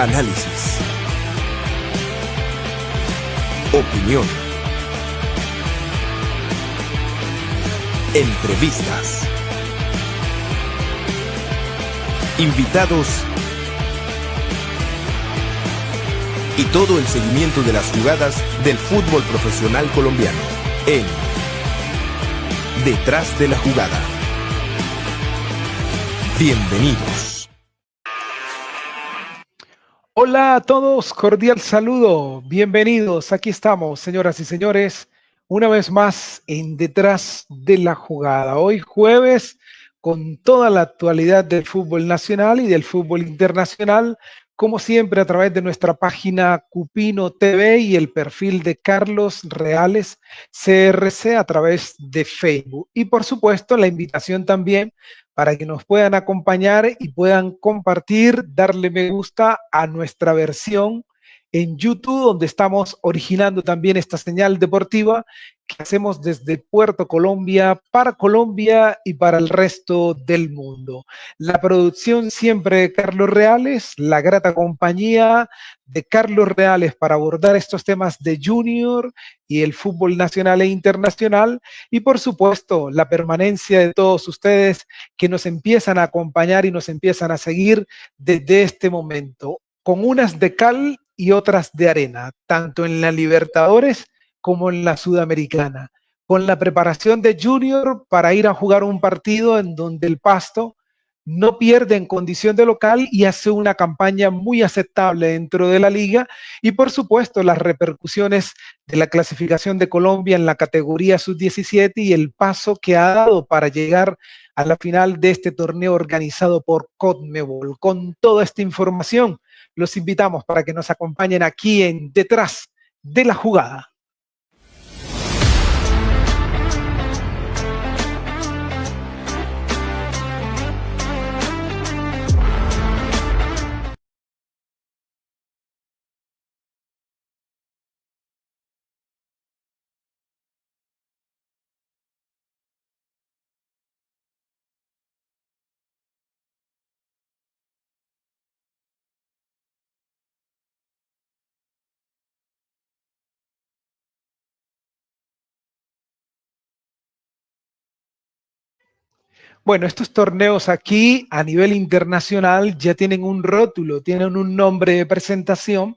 Análisis. Opinión. Entrevistas. Invitados. Y todo el seguimiento de las jugadas del fútbol profesional colombiano en Detrás de la Jugada. Bienvenidos. Hola a todos, cordial saludo. Bienvenidos. Aquí estamos, señoras y señores, una vez más en Detrás de la Jugada. Hoy jueves, con toda la actualidad del fútbol nacional y del fútbol internacional, como siempre a través de nuestra página Cupino TV y el perfil de Carlos Reales CRC a través de Facebook. Y por supuesto la invitación también para que nos puedan acompañar y puedan compartir, darle me gusta a nuestra versión en YouTube, donde estamos originando también esta señal deportiva que hacemos desde Puerto Colombia y para el resto del mundo. La producción siempre de Carlos Reales, la grata compañía de Carlos Reales para abordar estos temas de Junior y el fútbol nacional e internacional, y por supuesto la permanencia de todos ustedes que nos empiezan a acompañar y nos empiezan a seguir desde este momento, con unas de cal y otras de arena, tanto en la Libertadores como en la Sudamericana, con la preparación de Junior para ir a jugar un partido en donde el Pasto no pierde en condición de local y hace una campaña muy aceptable dentro de la liga, y por supuesto las repercusiones de la clasificación de Colombia en la categoría sub-17 y el paso que ha dado para llegar a la final de este torneo organizado por CONMEBOL. Con toda esta información, los invitamos para que nos acompañen aquí en Detrás de la Jugada. Bueno, estos torneos aquí a nivel internacional ya tienen un rótulo, tienen un nombre de presentación.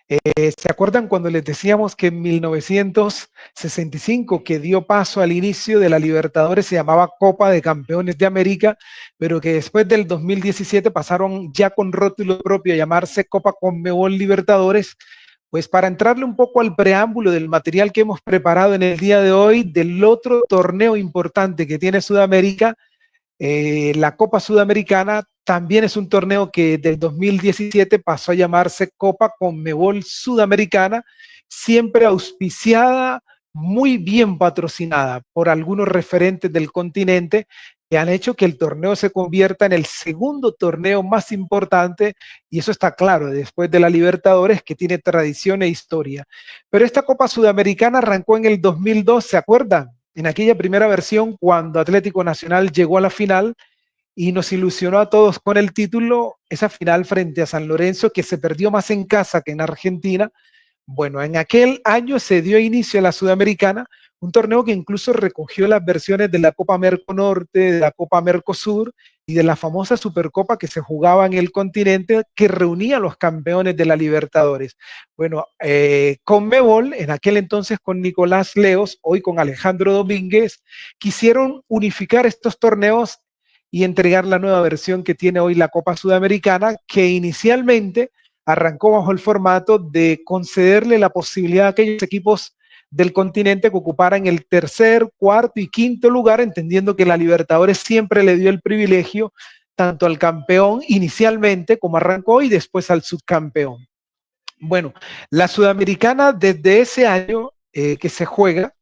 ¿Se acuerdan cuando les decíamos que en 1965, que dio paso al inicio de la Libertadores, se llamaba Copa de Campeones de América, pero que después del 2017 pasaron ya con rótulo propio a llamarse Copa CONMEBOL Libertadores? Pues para entrarle un poco al preámbulo del material que hemos preparado en el día de hoy, del otro torneo importante que tiene Sudamérica, la Copa Sudamericana, también es un torneo que del 2017 pasó a llamarse Copa CONMEBOL Sudamericana, siempre auspiciada, muy bien patrocinada por algunos referentes del continente que han hecho que el torneo se convierta en el segundo torneo más importante, y eso está claro, después de la Libertadores, que tiene tradición e historia. Pero esta Copa Sudamericana arrancó en el 2002, ¿se acuerdan? En aquella primera versión, cuando Atlético Nacional llegó a la final y nos ilusionó a todos con el título, esa final frente a San Lorenzo, que se perdió más en casa que en Argentina. Bueno, en aquel año se dio inicio a la Sudamericana, un torneo que incluso recogió las versiones de la Copa Merconorte, de la Copa Mercosur y de la famosa Supercopa que se jugaba en el continente, que reunía a los campeones de la Libertadores. Bueno, CONMEBOL, en aquel entonces con Nicolás Leos, hoy con Alejandro Domínguez, quisieron unificar estos torneos y entregar la nueva versión que tiene hoy la Copa Sudamericana, que inicialmente arrancó bajo el formato de concederle la posibilidad a aquellos equipos del continente que ocuparan el tercer, cuarto y quinto lugar, entendiendo que la Libertadores siempre le dio el privilegio tanto al campeón inicialmente como arrancó y después al subcampeón. Bueno, la Sudamericana desde ese año que se juega,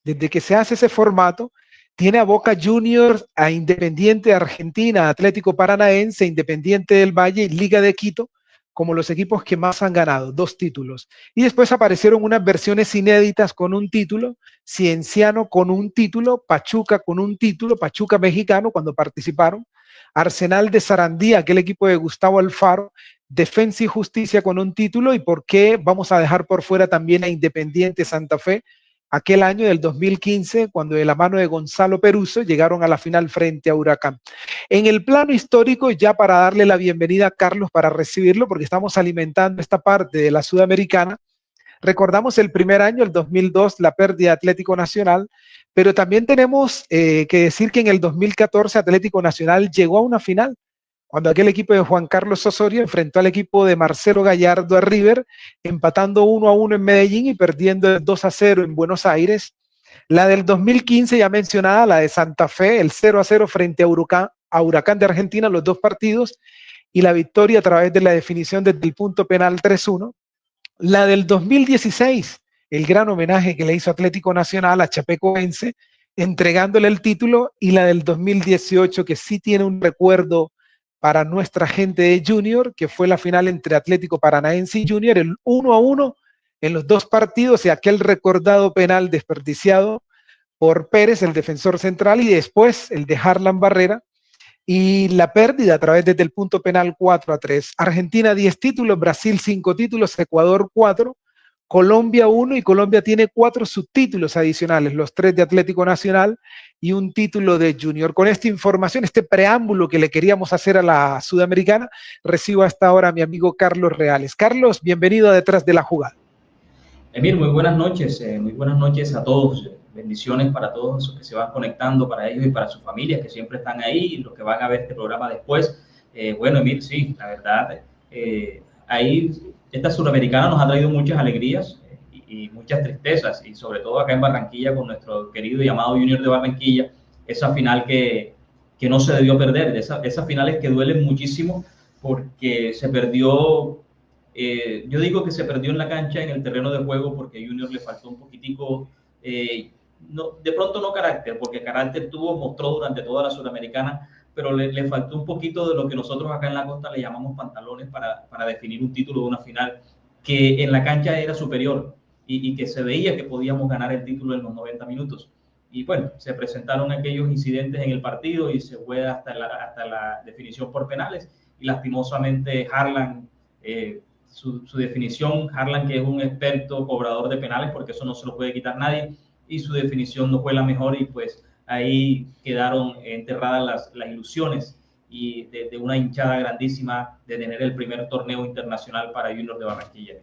desde que se hace ese formato, tiene a Boca Juniors, a Independiente Argentina, Atlético Paranaense, Independiente del Valle y Liga de Quito como los equipos que más han ganado, 2 títulos. Y después aparecieron unas versiones inéditas con un título, Cienciano con un título, Pachuca con un título, Pachuca mexicano cuando participaron, Arsenal de Sarandí, aquel equipo de Gustavo Alfaro, Defensa y Justicia con un título y por qué vamos a dejar por fuera también a Independiente Santa Fe, aquel año del 2015, cuando de la mano de Gonzalo Peruso llegaron a la final frente a Huracán. En el plano histórico, ya para darle la bienvenida a Carlos, para recibirlo, porque estamos alimentando esta parte de la Sudamericana, recordamos el primer año, el 2002, la pérdida de Atlético Nacional, pero también tenemos que decir que en el 2014 Atlético Nacional llegó a una final, cuando aquel equipo de Juan Carlos Osorio enfrentó al equipo de Marcelo Gallardo a River, empatando 1-1 en Medellín y perdiendo 2-0 en Buenos Aires. La del 2015 ya mencionada, la de Santa Fe, el 0-0 frente a Huracán de Argentina, los dos partidos, y la victoria a través de la definición desde el punto penal 3-1. La del 2016, el gran homenaje que le hizo Atlético Nacional a Chapecoense, entregándole el título, y la del 2018, que sí tiene un recuerdo para nuestra gente de Junior, que fue la final entre Atlético Paranaense y Junior, el 1-1 en los dos partidos y aquel recordado penal desperdiciado por Pérez, el defensor central, y después el de Harlan Barrera, y la pérdida a través desde el punto penal 4-3. Argentina 10 títulos, Brasil 5 títulos, Ecuador 4, Colombia 1, y Colombia tiene 4 subtítulos adicionales, los 3 de Atlético Nacional y un título de Junior. Con esta información, este preámbulo que le queríamos hacer a la Sudamericana, recibo hasta ahora a mi amigo Carlos Reales. Carlos, bienvenido a Detrás de la Jugada. Emir, muy buenas noches a todos. Bendiciones para todos los que se van conectando, para ellos y para sus familias que siempre están ahí y los que van a ver este programa después. Bueno, Emir, sí, la verdad, ahí esta Sudamericana nos ha traído muchas alegrías y muchas tristezas, y sobre todo acá en Barranquilla con nuestro querido y amado Junior de Barranquilla, esa final que no se debió perder, esas finales que duelen muchísimo porque se perdió. Yo digo que se perdió en la cancha, en el terreno de juego, porque a Junior le faltó un poquitico, no, de pronto no carácter, porque carácter mostró durante toda la Sudamericana, pero le faltó un poquito de lo que nosotros acá en la costa le llamamos pantalones para definir un título de una final, que en la cancha era superior y que se veía que podíamos ganar el título en los 90 minutos. Y bueno, se presentaron aquellos incidentes en el partido y se fue hasta la definición por penales, y lastimosamente Harlan, su definición, Harlan, que es un experto cobrador de penales, porque eso no se lo puede quitar nadie, y su definición no fue la mejor, y pues ahí quedaron enterradas las ilusiones y de una hinchada grandísima de tener el primer torneo internacional para Junior de Barranquilla.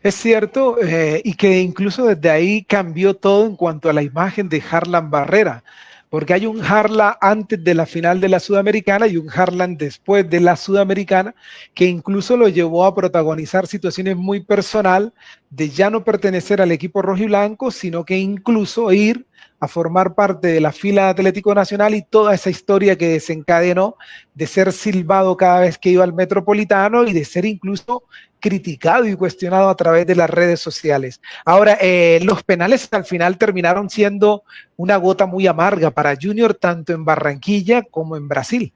Es cierto, y que incluso desde ahí cambió todo en cuanto a la imagen de Harlan Barrera, porque hay un Harlan antes de la final de la Sudamericana y un Harlan después de la Sudamericana, que incluso lo llevó a protagonizar situaciones muy personal de ya no pertenecer al equipo rojiblanco, sino que incluso ir a formar parte de la fila de Atlético Nacional, y toda esa historia que desencadenó de ser silbado cada vez que iba al Metropolitano y de ser incluso criticado y cuestionado a través de las redes sociales. Ahora, los penales al final terminaron siendo una gota muy amarga para Junior, tanto en Barranquilla como en Brasil.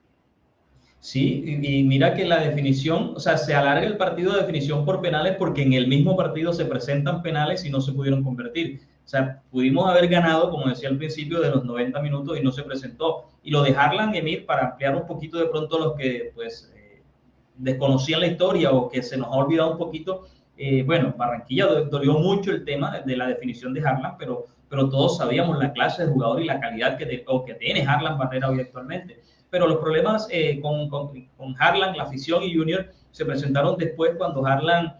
Sí, y mira que la definición, o sea, se alarga el partido de definición por penales porque en el mismo partido se presentan penales y no se pudieron convertir. O sea, pudimos haber ganado, como decía al principio, de los 90 minutos y no se presentó. Y lo de Harlan y Emir, para ampliar un poquito de pronto los que pues desconocían la historia o que se nos ha olvidado un poquito, bueno, Barranquilla dolió mucho el tema de la definición de Harlan, pero todos sabíamos la clase de jugador y la calidad que tiene Harlan Barrera hoy actualmente. Pero los problemas con Harlan, la afición y Junior se presentaron después, cuando Harlan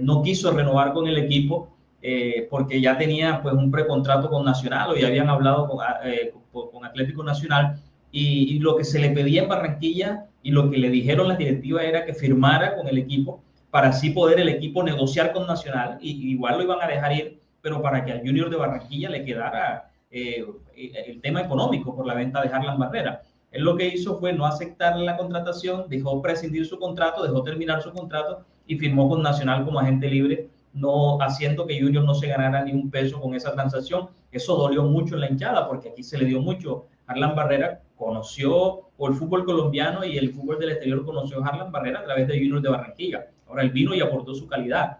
no quiso renovar con el equipo, porque ya tenía pues un precontrato con Nacional, o ya habían hablado con Atlético Nacional, y lo que se le pedía en Barranquilla y lo que le dijeron las directivas era que firmara con el equipo para así poder el equipo negociar con Nacional, y igual lo iban a dejar ir, pero para que al Junior de Barranquilla le quedara el tema económico por la venta de Harlan Barrera. Él lo que hizo fue no aceptar la contratación, dejó prescindir su contrato, dejó terminar su contrato y firmó con Nacional como agente libre, no haciendo que Junior no se ganara ni un peso con esa transacción. Eso dolió mucho en la hinchada, porque aquí se le dio mucho. Harlan Barrera conoció el fútbol colombiano y el fútbol del exterior conoció a Harlan Barrera a través de Junior de Barranquilla. Ahora él vino y aportó su calidad,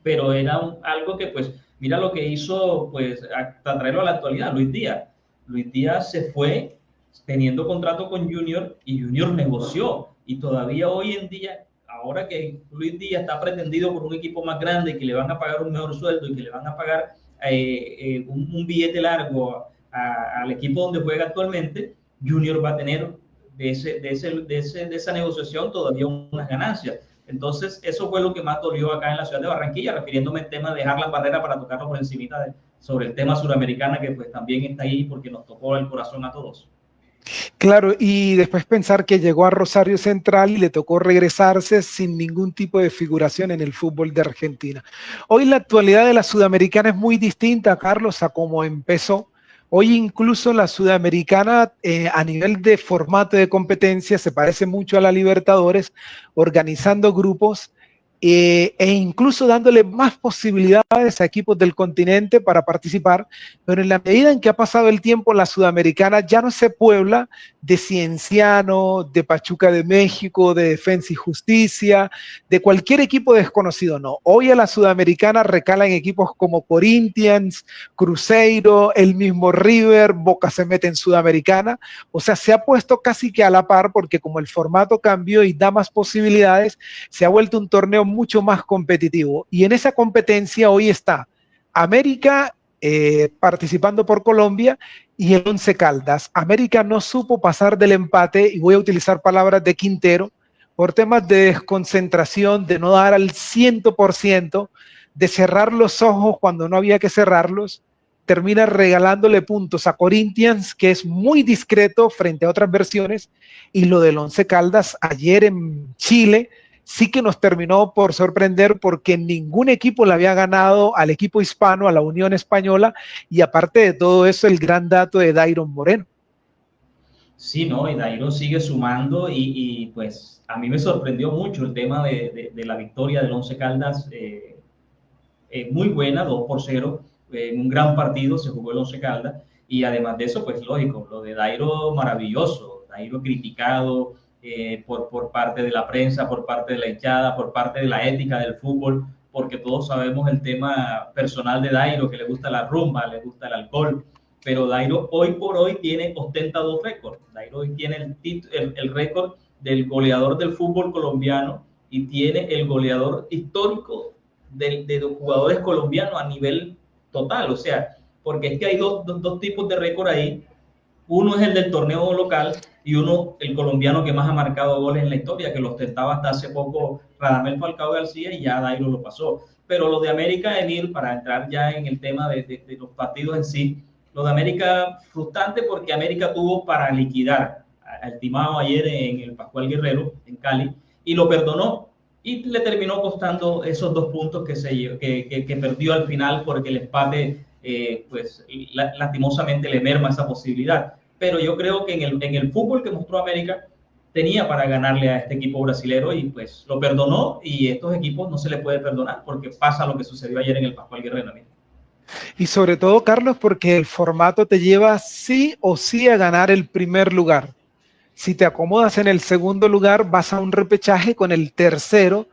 pero era algo que pues mira lo que hizo, pues hasta traerlo a la actualidad, Luis Díaz. Luis Díaz se fue teniendo contrato con Junior y Junior negoció, y todavía hoy en día ahora que Luis Díaz está pretendido por un equipo más grande, que le van a pagar un mejor sueldo y que le van a pagar un billete largo al equipo donde juega actualmente, Junior va a tener de esa negociación todavía unas ganancias. Entonces, eso fue lo que más dolió acá en la ciudad de Barranquilla, refiriéndome al tema de dejar la barrera para tocarlo por encimita sobre el tema suramericana, que pues también está ahí porque nos tocó el corazón a todos. Claro, y después pensar que llegó a Rosario Central y le tocó regresarse sin ningún tipo de figuración en el fútbol de Argentina. Hoy la actualidad de la Sudamericana es muy distinta, Carlos, a cómo empezó. Hoy incluso la Sudamericana a nivel de formato de competencia se parece mucho a la Libertadores, organizando grupos e incluso dándole más posibilidades a equipos del continente para participar, pero en la medida en que ha pasado el tiempo, la Sudamericana ya no se puebla de Cienciano, de Pachuca de México, de Defensa y Justicia, de cualquier equipo desconocido, no. Hoy a la Sudamericana recalan equipos como Corinthians, Cruzeiro, el mismo River, Boca se mete en Sudamericana, o sea, se ha puesto casi que a la par porque como el formato cambió y da más posibilidades, se ha vuelto un torneo mucho más competitivo. Y en esa competencia hoy está América participando por Colombia y el Once Caldas. América no supo pasar del empate, y voy a utilizar palabras de Quintero, por temas de desconcentración, de no dar al 100%, de cerrar los ojos cuando no había que cerrarlos. Termina regalándole puntos a Corinthians, que es muy discreto frente a otras versiones, y lo del Once Caldas ayer en Chile sí que nos terminó por sorprender porque ningún equipo le había ganado al equipo hispano, a la Unión Española, y aparte de todo eso, el gran dato de Dairon Moreno. Sí, no, y Dairon sigue sumando y pues a mí me sorprendió mucho el tema de la victoria del Once Caldas, muy buena, 2-0, en un gran partido se jugó el Once Caldas, y además de eso, pues lógico, lo de Dairon maravilloso, Dairon criticado, por parte de la prensa, por parte de la hinchada, por parte de la ética del fútbol, porque todos sabemos el tema personal de Dairo, que le gusta la rumba, le gusta el alcohol, pero Dairo hoy por hoy ostenta 2 récords. Dairo hoy tiene el récord del goleador del fútbol colombiano y tiene el goleador histórico de los jugadores colombianos a nivel total, o sea, porque es que hay dos tipos de récord ahí. Uno es el del torneo local y uno, el colombiano que más ha marcado goles en la historia, que lo ostentaba hasta hace poco Radamel Falcao García y ya Dairo lo pasó. Pero lo de América, Emir, para entrar ya en el tema de los partidos en sí, lo de América frustrante porque América tuvo para liquidar al timado ayer en el Pascual Guerrero, en Cali, y lo perdonó y le terminó costando esos 2 puntos que perdió al final porque el empate pues lastimosamente le merma esa posibilidad. Pero yo creo que en el fútbol que mostró América tenía para ganarle a este equipo brasilero y pues lo perdonó, y a estos equipos no se le puede perdonar porque pasa lo que sucedió ayer en el Pascual Guerrero. Y sobre todo, Carlos, porque el formato te lleva sí o sí a ganar el primer lugar. Si te acomodas en el segundo lugar, vas a un repechaje con el tercero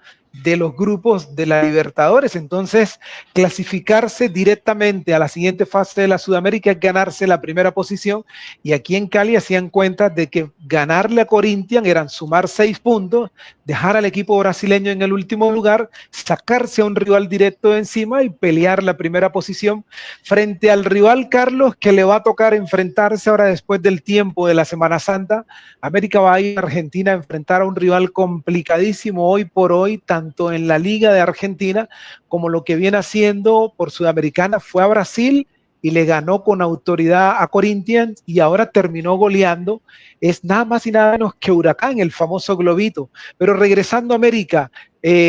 de los grupos de la Libertadores. Entonces, clasificarse directamente a la siguiente fase de la Sudamérica es ganarse la primera posición, y aquí en Cali hacían cuenta de que ganarle a Corinthians eran sumar 6 puntos, dejar al equipo brasileño en el último lugar, sacarse a un rival directo de encima y pelear la primera posición frente al rival, Carlos, que le va a tocar enfrentarse ahora después del tiempo de la Semana Santa. América va a ir a Argentina a enfrentar a un rival complicadísimo hoy por hoy, tanto en la Liga de Argentina como lo que viene haciendo por Sudamericana. Fue a Brasil y le ganó con autoridad a Corinthians y ahora terminó goleando. Es nada más y nada menos que Huracán, el famoso globito. Pero regresando a América,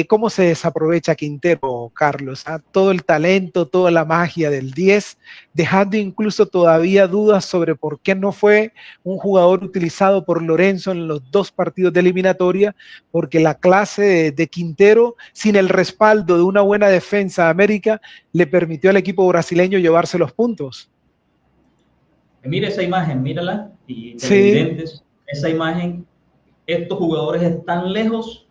¿cómo se desaprovecha Quintero, Carlos? Todo el talento, toda la magia del 10, dejando incluso todavía dudas sobre por qué no fue un jugador utilizado por Lorenzo en los 2 partidos de eliminatoria, porque la clase de Quintero, sin el respaldo de una buena defensa de América, le permitió al equipo brasileño llevarse los puntos. Mira esa imagen, mírala, y televidentes, esa imagen, estos jugadores están lejos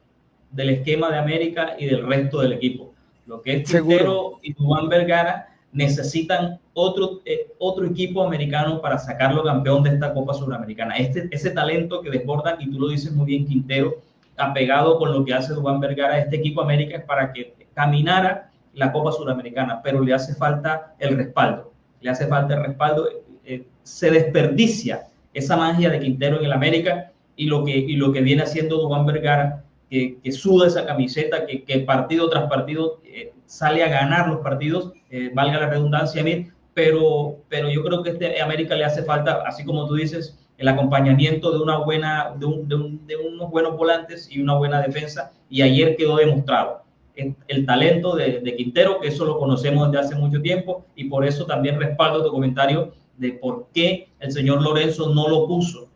del esquema de América y del resto del equipo. Lo que es Quintero y Duván Vergara necesitan otro equipo americano para sacarlo campeón de esta Copa Suramericana. Ese talento que desbordan, y tú lo dices muy bien, Quintero, apegado con lo que hace Duván Vergara. Este equipo América es para que caminara la Copa Suramericana, pero le hace falta el respaldo. Se desperdicia esa magia de Quintero en el América y lo que viene haciendo Duván Vergara, que suda esa camiseta, que partido tras partido sale a ganar los partidos, valga la redundancia, pero yo creo que este América le hace falta, así como tú dices, el acompañamiento de unos buenos volantes y una buena defensa, y ayer quedó demostrado el talento de Quintero, que eso lo conocemos desde hace mucho tiempo, y por eso también respaldo tu comentario de por qué el señor Lorenzo no lo puso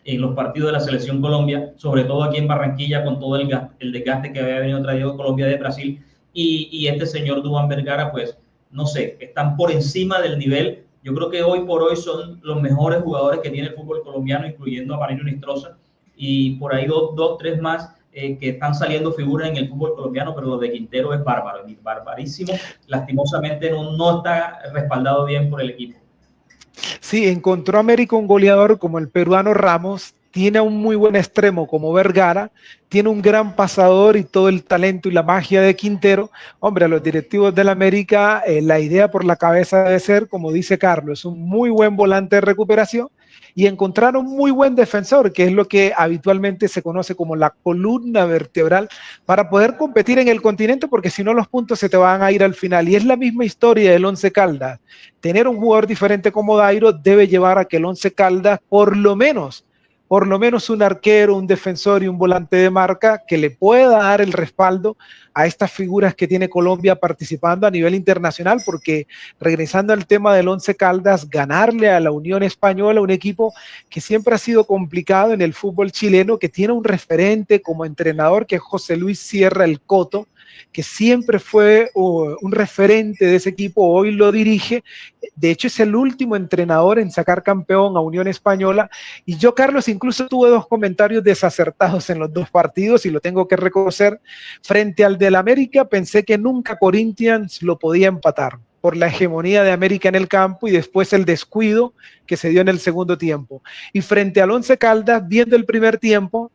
en los partidos de la Selección Colombia, sobre todo aquí en Barranquilla, con todo el desgaste que había venido trayendo Colombia de Brasil, y este señor Duván Vergara, pues, no sé, están por encima del nivel. Yo creo que hoy por hoy son los mejores jugadores que tiene el fútbol colombiano, incluyendo a Marino Nostroza, y por ahí dos, tres más que están saliendo figuras en el fútbol colombiano, pero lo de Quintero es bárbaro, barbarísimo. Lastimosamente no está respaldado bien por el equipo. Sí, encontró a América un goleador como el peruano Ramos, tiene a un muy buen extremo como Vergara, tiene un gran pasador y todo el talento y la magia de Quintero. Hombre, a los directivos del América, la idea por la cabeza debe ser, como dice Carlos, un muy buen volante de recuperación y encontrar un muy buen defensor, que es lo que habitualmente se conoce como la columna vertebral, para poder competir en el continente, porque si no los puntos se te van a ir al final. Y es la misma historia del Once Caldas. Tener un jugador diferente como Dairo debe llevar a que el Once Caldas, por lo menos un arquero, un defensor y un volante de marca que le pueda dar el respaldo a estas figuras que tiene Colombia participando a nivel internacional, porque regresando al tema del Once Caldas, ganarle a la Unión Española, un equipo que siempre ha sido complicado en el fútbol chileno, que tiene un referente como entrenador que es José Luis Sierra el Coto, que siempre fue un referente de ese equipo, hoy lo dirige. De hecho, es el último entrenador en sacar campeón a Unión Española. Y yo, Carlos, incluso tuve 2 comentarios desacertados en los 2 partidos, y lo tengo que reconocer. Frente al del América, pensé que nunca Corinthians lo podía empatar por la hegemonía de América en el campo y después el descuido que se dio en el segundo tiempo. Y frente al Once Caldas, viendo el primer tiempo,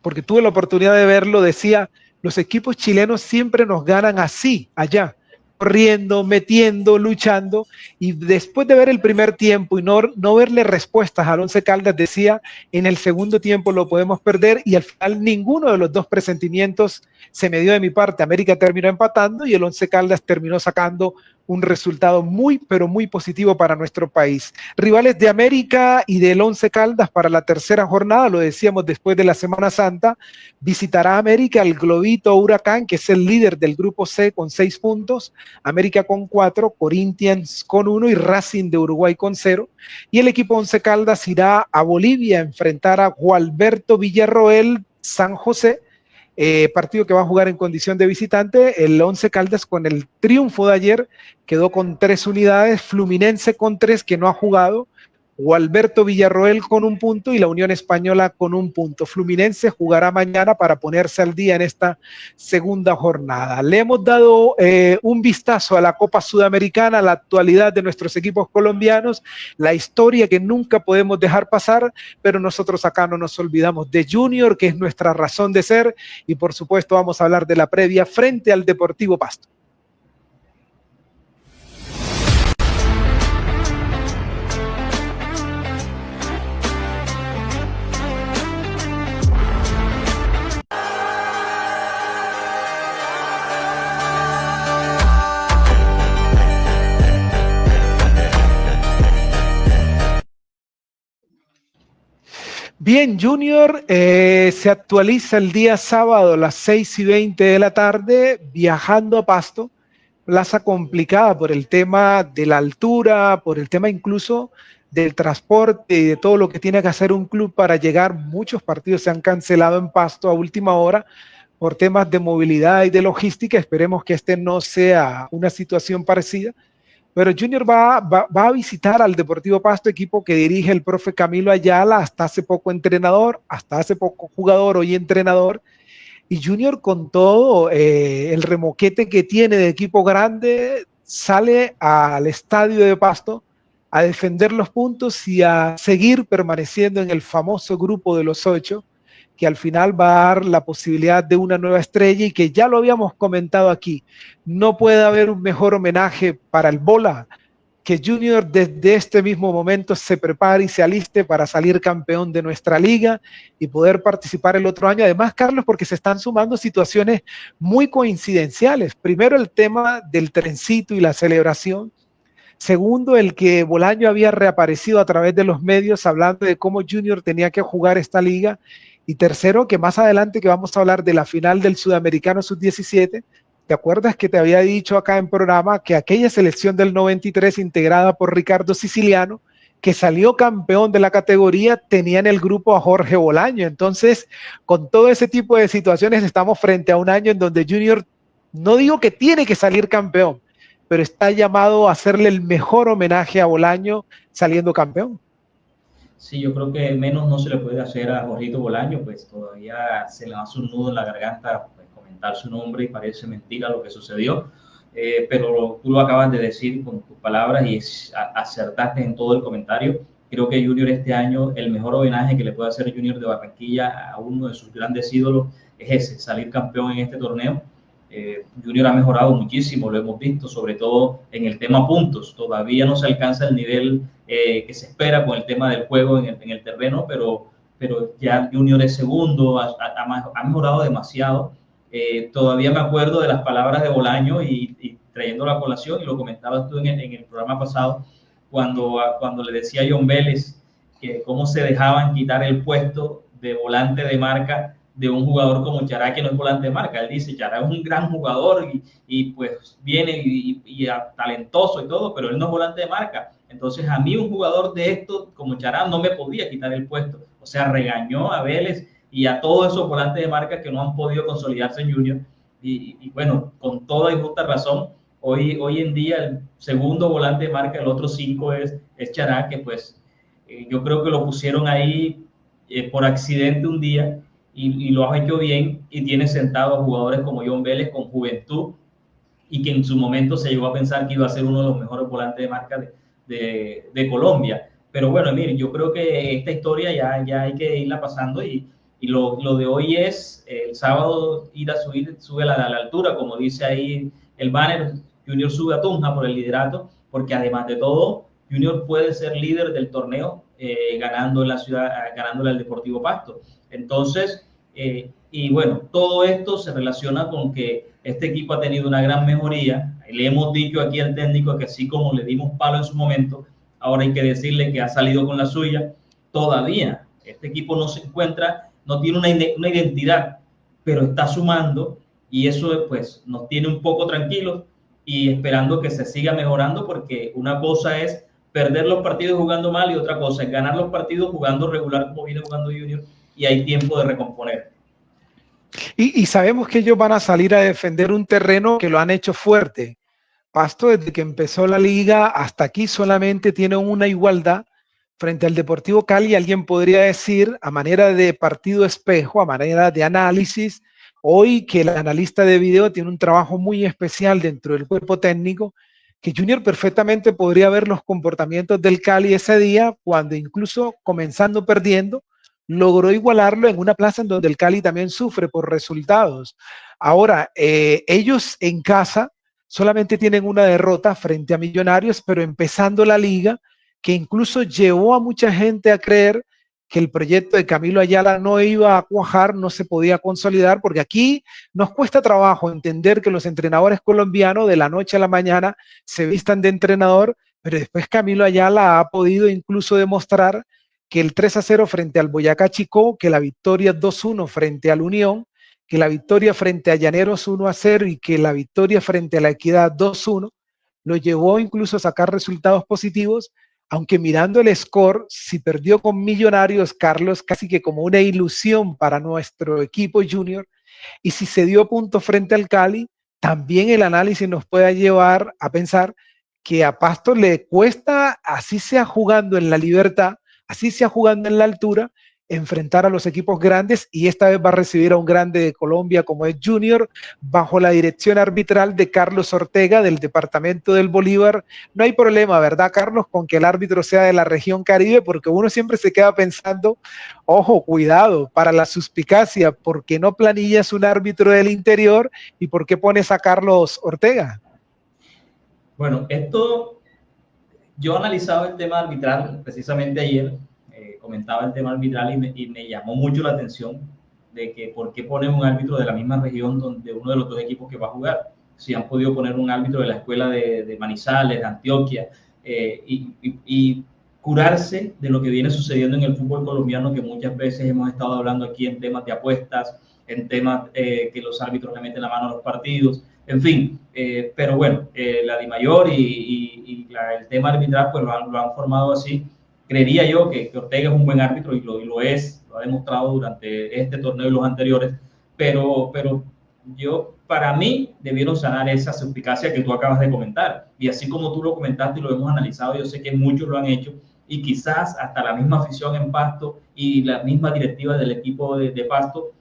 porque tuve la oportunidad de verlo, decía, los equipos chilenos siempre nos ganan así, allá, corriendo, metiendo, luchando, y después de ver el primer tiempo y no verle respuestas al Once Caldas, decía, en el segundo tiempo lo podemos perder, y al final ninguno de los 2 presentimientos se me dio de mi parte. América terminó empatando y el Once Caldas terminó sacando un resultado muy, pero muy positivo para nuestro país. Rivales de América y del Once Caldas para la tercera jornada, lo decíamos después de la Semana Santa, visitará América el Globito Huracán, que es el líder del grupo C con 6 puntos, América con 4, Corinthians con 1 y Racing de Uruguay con 0. Y el equipo Once Caldas irá a Bolivia a enfrentar a Gualberto Villarroel San José, partido que va a jugar en condición de visitante. El Once Caldas, con el triunfo de ayer, quedó con 3 unidades, Fluminense con 3, que no ha jugado, Gualberto Villarroel con 1 punto y la Unión Española con 1 punto. Fluminense jugará mañana para ponerse al día en esta segunda jornada. Le hemos dado un vistazo a la Copa Sudamericana, a la actualidad de nuestros equipos colombianos, la historia que nunca podemos dejar pasar, pero nosotros acá no nos olvidamos de Junior, que es nuestra razón de ser, y por supuesto vamos a hablar de la previa frente al Deportivo Pasto. Bien, Junior se actualiza el día sábado a las 6:20 de la tarde, viajando a Pasto, plaza complicada por el tema de la altura, por el tema incluso del transporte y de todo lo que tiene que hacer un club para llegar. Muchos partidos se han cancelado en Pasto a última hora por temas de movilidad y de logística. Esperemos que este no sea una situación parecida. Pero Junior va a visitar al Deportivo Pasto, equipo que dirige el profe Camilo Ayala, hasta hace poco entrenador, hasta hace poco jugador, hoy entrenador. Y Junior, con todo el remoquete que tiene de equipo grande, sale al estadio de Pasto a defender los puntos y a seguir permaneciendo en el famoso grupo de los 8, que al final va a dar la posibilidad de una nueva estrella y que ya lo habíamos comentado aquí. No puede haber un mejor homenaje para el Bola que Junior desde este mismo momento se prepare y se aliste para salir campeón de nuestra liga y poder participar el otro año. Además, Carlos, porque se están sumando situaciones muy coincidenciales. Primero, el tema del trencito y la celebración. Segundo, el que Bolaño había reaparecido a través de los medios hablando de cómo Junior tenía que jugar esta liga. Y tercero, que más adelante que vamos a hablar de la final del Sudamericano Sub-17, ¿te acuerdas que te había dicho acá en programa que aquella selección del 93 integrada por Ricardo Siciliano, que salió campeón de la categoría, tenía en el grupo a Jorge Bolaño? Entonces, con todo ese tipo de situaciones estamos frente a un año en donde Junior, no digo que tiene que salir campeón, pero está llamado a hacerle el mejor homenaje a Bolaño saliendo campeón. Sí, yo creo que menos no se le puede hacer a Jorgito Bolaño, pues todavía se le hace un nudo en la garganta pues, comentar su nombre y parece mentira lo que sucedió, pero tú lo acabas de decir con tus palabras y acertaste en todo el comentario. Creo que Junior este año, el mejor homenaje que le puede hacer Junior de Barranquilla a uno de sus grandes ídolos es ese, salir campeón en este torneo. Junior ha mejorado muchísimo, lo hemos visto, sobre todo en el tema puntos. Todavía no se alcanza el nivel que se espera con el tema del juego en el terreno, pero ya Junior es segundo, ha mejorado demasiado. Todavía me acuerdo de las palabras de Bolaño y trayendo la colación, y lo comentabas tú en el programa pasado, cuando le decía a John Vélez que cómo se dejaban quitar el puesto de volante de marca de un jugador como Chará, que no es volante de marca. Él dice, Chará es un gran jugador y pues viene y talentoso y todo, pero él no es volante de marca. Entonces a mí un jugador de esto como Chará no me podía quitar el puesto. O sea, regañó a Vélez y a todos esos volantes de marca que no han podido consolidarse en Junior. Y bueno, con toda y justa razón, hoy en día el segundo volante de marca, el otro 5 es Chará, que pues yo creo que lo pusieron ahí por accidente un día, y lo ha hecho bien, y tiene sentado a jugadores como John Vélez con juventud, y que en su momento se llegó a pensar que iba a ser uno de los mejores volantes de marca de Colombia. Pero bueno, miren, yo creo que esta historia ya hay que irla pasando, y lo de hoy es el sábado ir a sube a la altura, como dice ahí el banner. Junior sube a Tunja por el liderato, porque además de todo, Junior puede ser líder del torneo ganando en la ciudad, ganándole al Deportivo Pasto. Entonces, y bueno, todo esto se relaciona con que este equipo ha tenido una gran mejoría. Le hemos dicho aquí al técnico que así como le dimos palo en su momento, ahora hay que decirle que ha salido con la suya. Todavía este equipo no se encuentra, no tiene una identidad, pero está sumando, y eso pues nos tiene un poco tranquilos y esperando que se siga mejorando, porque una cosa es perder los partidos jugando mal y otra cosa es ganar los partidos jugando regular como viene jugando Junior, y hay tiempo de recomponer. Y sabemos que ellos van a salir a defender un terreno que lo han hecho fuerte. Pasto, desde que empezó la liga hasta aquí, solamente tiene una igualdad frente al Deportivo Cali. Alguien podría decir, a manera de partido espejo, a manera de análisis, hoy que el analista de video tiene un trabajo muy especial dentro del cuerpo técnico, que Junior perfectamente podría ver los comportamientos del Cali ese día, cuando incluso comenzando perdiendo, logró igualarlo en una plaza en donde el Cali también sufre por resultados. Ahora, ellos en casa solamente tienen una derrota frente a Millonarios, pero empezando la liga, que incluso llevó a mucha gente a creer que el proyecto de Camilo Ayala no iba a cuajar, no se podía consolidar, porque aquí nos cuesta trabajo entender que los entrenadores colombianos de la noche a la mañana se vistan de entrenador, pero después Camilo Ayala ha podido incluso demostrar que el 3-0 frente al Boyacá Chicó, que la victoria 2-1 frente al Unión, que la victoria frente a Llaneros 1-0 y que la victoria frente a la Equidad 2-1, lo llevó incluso a sacar resultados positivos, aunque mirando el score, si perdió con Millonarios, Carlos, casi que como una ilusión para nuestro equipo junior, y si se dio punto frente al Cali, también el análisis nos puede llevar a pensar que a Pasto le cuesta, así sea jugando en la Libertad, así sea jugando en la altura, enfrentar a los equipos grandes, y esta vez va a recibir a un grande de Colombia como es Junior, bajo la dirección arbitral de Carlos Ortega del departamento del Bolívar. No hay problema, ¿verdad, Carlos?, con que el árbitro sea de la región Caribe, porque uno siempre se queda pensando, ojo, cuidado, para la suspicacia, ¿por qué no planillas un árbitro del interior y por qué pones a Carlos Ortega? Bueno, yo analizaba el tema arbitral precisamente ayer, comentaba el tema arbitral y me llamó mucho la atención de que por qué ponen un árbitro de la misma región donde uno de los dos equipos que va a jugar. Si han podido poner un árbitro de la escuela de Manizales, de Antioquia, y curarse de lo que viene sucediendo en el fútbol colombiano, que muchas veces hemos estado hablando aquí en temas de apuestas, en temas que los árbitros le meten la mano a los partidos, en fin, pero bueno, la DIMAYOR y el tema arbitral pues lo han formado así. Creería yo que Ortega es un buen árbitro y lo es, lo ha demostrado durante este torneo y los anteriores, pero para mí debieron sanar esa suspicacia que tú acabas de comentar, y así como tú lo comentaste y lo hemos analizado, yo sé que muchos lo han hecho, y quizás hasta la misma afición en Pasto y la misma directiva del equipo de Pasto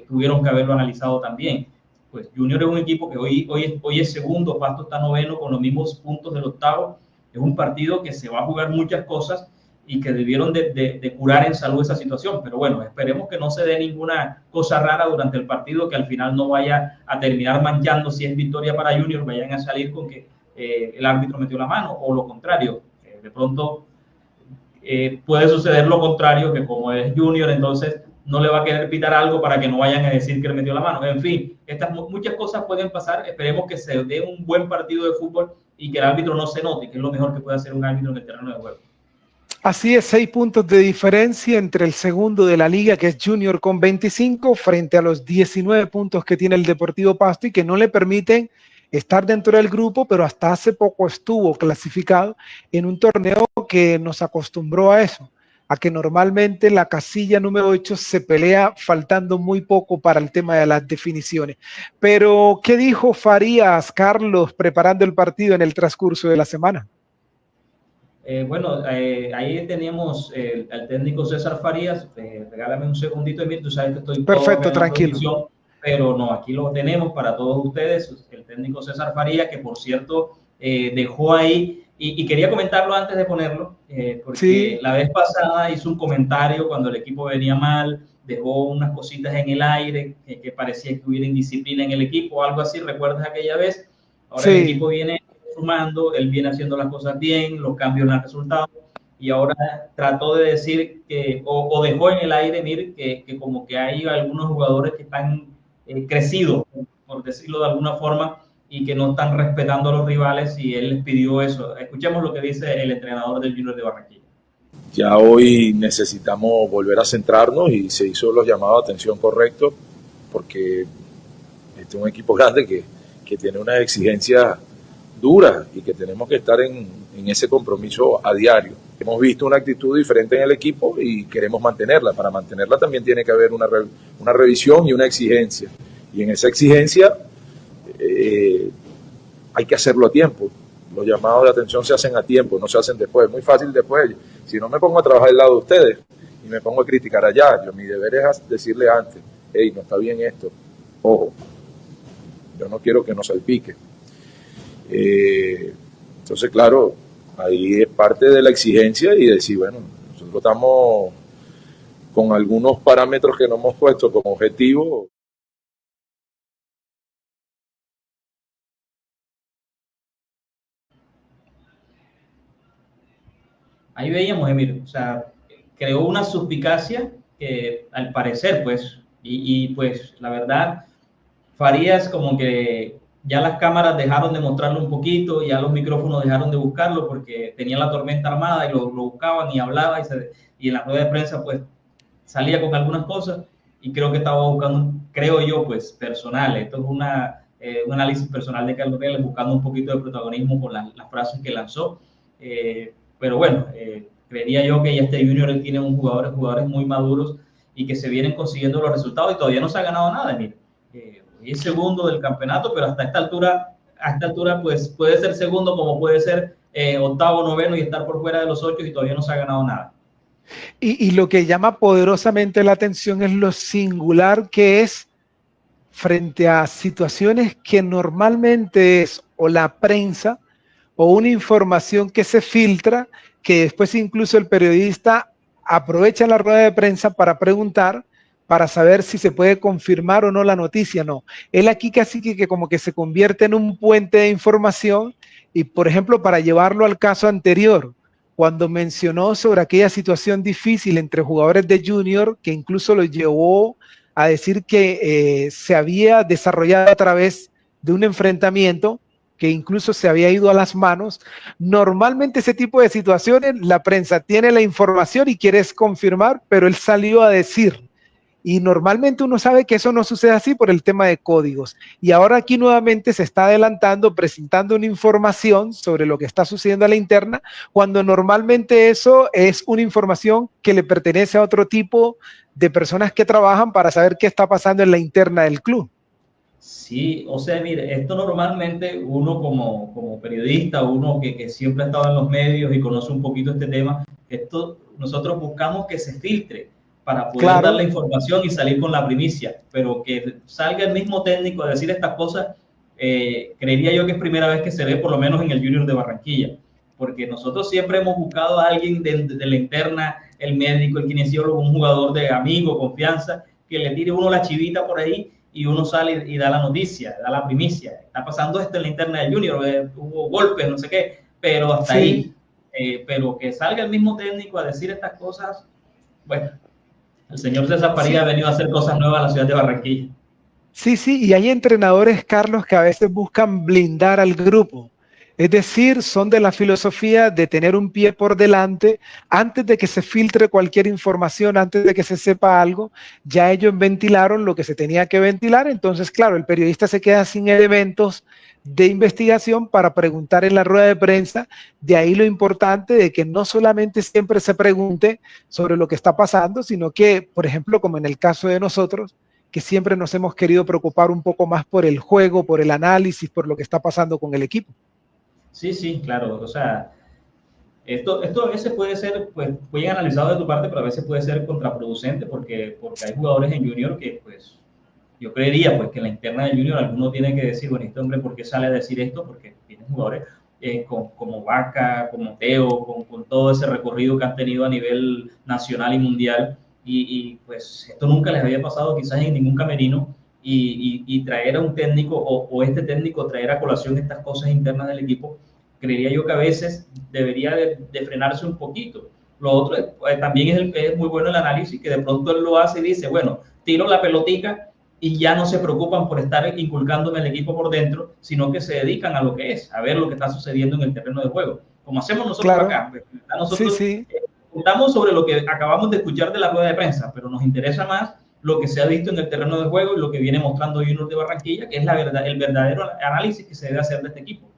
tuvieron que haberlo analizado también. Pues Junior es un equipo que hoy es segundo, Pasto está noveno con los mismos puntos del octavo. Es un partido que se va a jugar muchas cosas y que debieron de curar en salud esa situación. Pero bueno, esperemos que no se dé ninguna cosa rara durante el partido, que al final no vaya a terminar manchando. Si es victoria para Junior, vayan a salir con que el árbitro metió la mano, o lo contrario. De pronto puede suceder lo contrario, que como es Junior, entonces no le va a querer pitar algo para que no vayan a decir que le metió la mano. En fin, muchas cosas pueden pasar. Esperemos que se dé un buen partido de fútbol y que el árbitro no se note, que es lo mejor que puede hacer un árbitro en el terreno de juego. Así es, 6 puntos de diferencia entre el segundo de la liga, que es Junior, con 25, frente a los 19 puntos que tiene el Deportivo Pasto, y que no le permiten estar dentro del grupo, pero hasta hace poco estuvo clasificado en un torneo que nos acostumbró a eso, a que normalmente la casilla número 8 se pelea faltando muy poco para el tema de las definiciones. Pero, ¿qué dijo Farías, Carlos, preparando el partido en el transcurso de la semana? Bueno, ahí teníamos al técnico César Farías. Regálame un segundito, Emir, tú sabes que estoy perfecto, tranquilo. Pero no, aquí lo tenemos para todos ustedes, el técnico César Farías, que por cierto dejó ahí, y quería comentarlo antes de ponerlo, porque sí, la vez pasada hizo un comentario cuando el equipo venía mal, dejó unas cositas en el aire, que parecía que hubiera indisciplina en el equipo, algo así. ¿Recuerdas aquella vez? Ahora sí, el equipo viene sumando, él viene haciendo las cosas bien, los cambios no han resultado, y ahora trató de decir que, o dejó en el aire, Mir, que como que hay algunos jugadores que están crecidos, por decirlo de alguna forma, y que no están respetando a los rivales, y él les pidió eso. Escuchemos lo que dice el entrenador del Junior de Barranquilla. Ya hoy necesitamos volver a centrarnos, y se hizo los llamados de atención correctos, porque este es un equipo grande que tiene unas exigencias duras y que tenemos que estar en ese compromiso a diario. Hemos visto una actitud diferente en el equipo y queremos mantenerla. Para mantenerla también tiene que haber una revisión y una exigencia. Y en esa exigencia hay que hacerlo a tiempo. Los llamados de atención se hacen a tiempo, no se hacen después. Es muy fácil después. Si no me pongo a trabajar al lado de ustedes y me pongo a criticar allá, mi deber es decirle antes, hey, no está bien esto, ojo, yo no quiero que nos salpique. Entonces, claro, ahí es parte de la exigencia y decir, bueno, nosotros estamos con algunos parámetros que nos hemos puesto como objetivo. Ahí veíamos, Emilio, o sea, creó una suspicacia que al parecer, pues, y pues la verdad, Farías como que ya las cámaras dejaron de mostrarlo un poquito, ya los micrófonos dejaron de buscarlo porque tenía la tormenta armada y lo buscaban y hablaba, y en la rueda de prensa pues salía con algunas cosas, y creo que estaba buscando, creo yo, pues personal. Esto es un análisis personal de Carlos Vélez, buscando un poquito de protagonismo con las frases que lanzó, pero bueno, creería yo que ya este Junior tiene jugadores muy maduros y que se vienen consiguiendo los resultados, y todavía no se ha ganado nada, Emilio. Es segundo del campeonato, pero hasta esta altura pues puede ser segundo como puede ser octavo, noveno y estar por fuera de los 8, y todavía no se ha ganado nada. Y lo que llama poderosamente la atención es lo singular que es frente a situaciones que normalmente es o la prensa o una información que se filtra, que después incluso el periodista aprovecha la rueda de prensa para preguntar, para saber si se puede confirmar o no la noticia. No, él aquí casi que como que se convierte en un puente de información y, por ejemplo, para llevarlo al caso anterior, cuando mencionó sobre aquella situación difícil entre jugadores de Junior, que incluso lo llevó a decir que se había desarrollado a través de un enfrentamiento que incluso se había ido a las manos. Normalmente ese tipo de situaciones, la prensa tiene la información y quiere confirmar, pero él salió a decir. Y normalmente uno sabe que eso no sucede así por el tema de códigos. Y ahora aquí nuevamente se está adelantando, presentando una información sobre lo que está sucediendo a la interna, cuando normalmente eso es una información que le pertenece a otro tipo de personas que trabajan para saber qué está pasando en la interna del club. Sí, o sea, mire, esto normalmente uno como periodista, uno que siempre ha estado en los medios y conoce un poquito este tema, esto nosotros buscamos que se filtre para poder dar la información y salir con la primicia, pero que salga el mismo técnico a decir estas cosas, creería yo que es primera vez que se ve, por lo menos en el Junior de Barranquilla, porque nosotros siempre hemos buscado a alguien de la interna, el médico, el kinesiólogo, un jugador de amigo, confianza, que le tire uno la chivita por ahí y uno sale y da la noticia, da la primicia. Está pasando esto en la interna del Junior, hubo golpes, no sé qué, pero hasta ahí. Pero que salga el mismo técnico a decir estas cosas, bueno, el señor César Faría ha venido a hacer cosas nuevas a la ciudad de Barranquilla. Sí, y hay entrenadores, Carlos, que a veces buscan blindar al grupo. Es decir, son de la filosofía de tener un pie por delante antes de que se filtre cualquier información, antes de que se sepa algo, ya ellos ventilaron lo que se tenía que ventilar, entonces, claro, el periodista se queda sin elementos de investigación para preguntar en la rueda de prensa, de ahí lo importante de que no solamente siempre se pregunte sobre lo que está pasando, sino que, por ejemplo, como en el caso de nosotros, que siempre nos hemos querido preocupar un poco más por el juego, por el análisis, por lo que está pasando con el equipo. Sí, claro, o sea, esto a veces puede ser, pues, muy analizado de tu parte, pero a veces puede ser contraproducente porque hay jugadores en Junior que, pues, yo creería, pues, que en la interna del Junior alguno tiene que decir, bueno, este hombre, ¿por qué sale a decir esto? Porque tienen jugadores como Vaca, como Teo, con todo ese recorrido que han tenido a nivel nacional y mundial, y pues esto nunca les había pasado quizás en ningún camerino, y traer a un técnico o este técnico traer a colación estas cosas internas del equipo, creería yo que a veces debería de frenarse un poquito. Lo otro también es muy bueno el análisis, que de pronto él lo hace y dice, bueno, tiro la pelotica y ya no se preocupan por estar inculcándome el equipo por dentro, sino que se dedican a lo que es, a ver lo que está sucediendo en el terreno de juego, como hacemos nosotros acá. Nosotros contamos sobre lo que acabamos de escuchar de la rueda de prensa, pero nos interesa más lo que se ha visto en el terreno de juego y lo que viene mostrando Junior de Barranquilla, que es el verdadero análisis que se debe hacer de este equipo.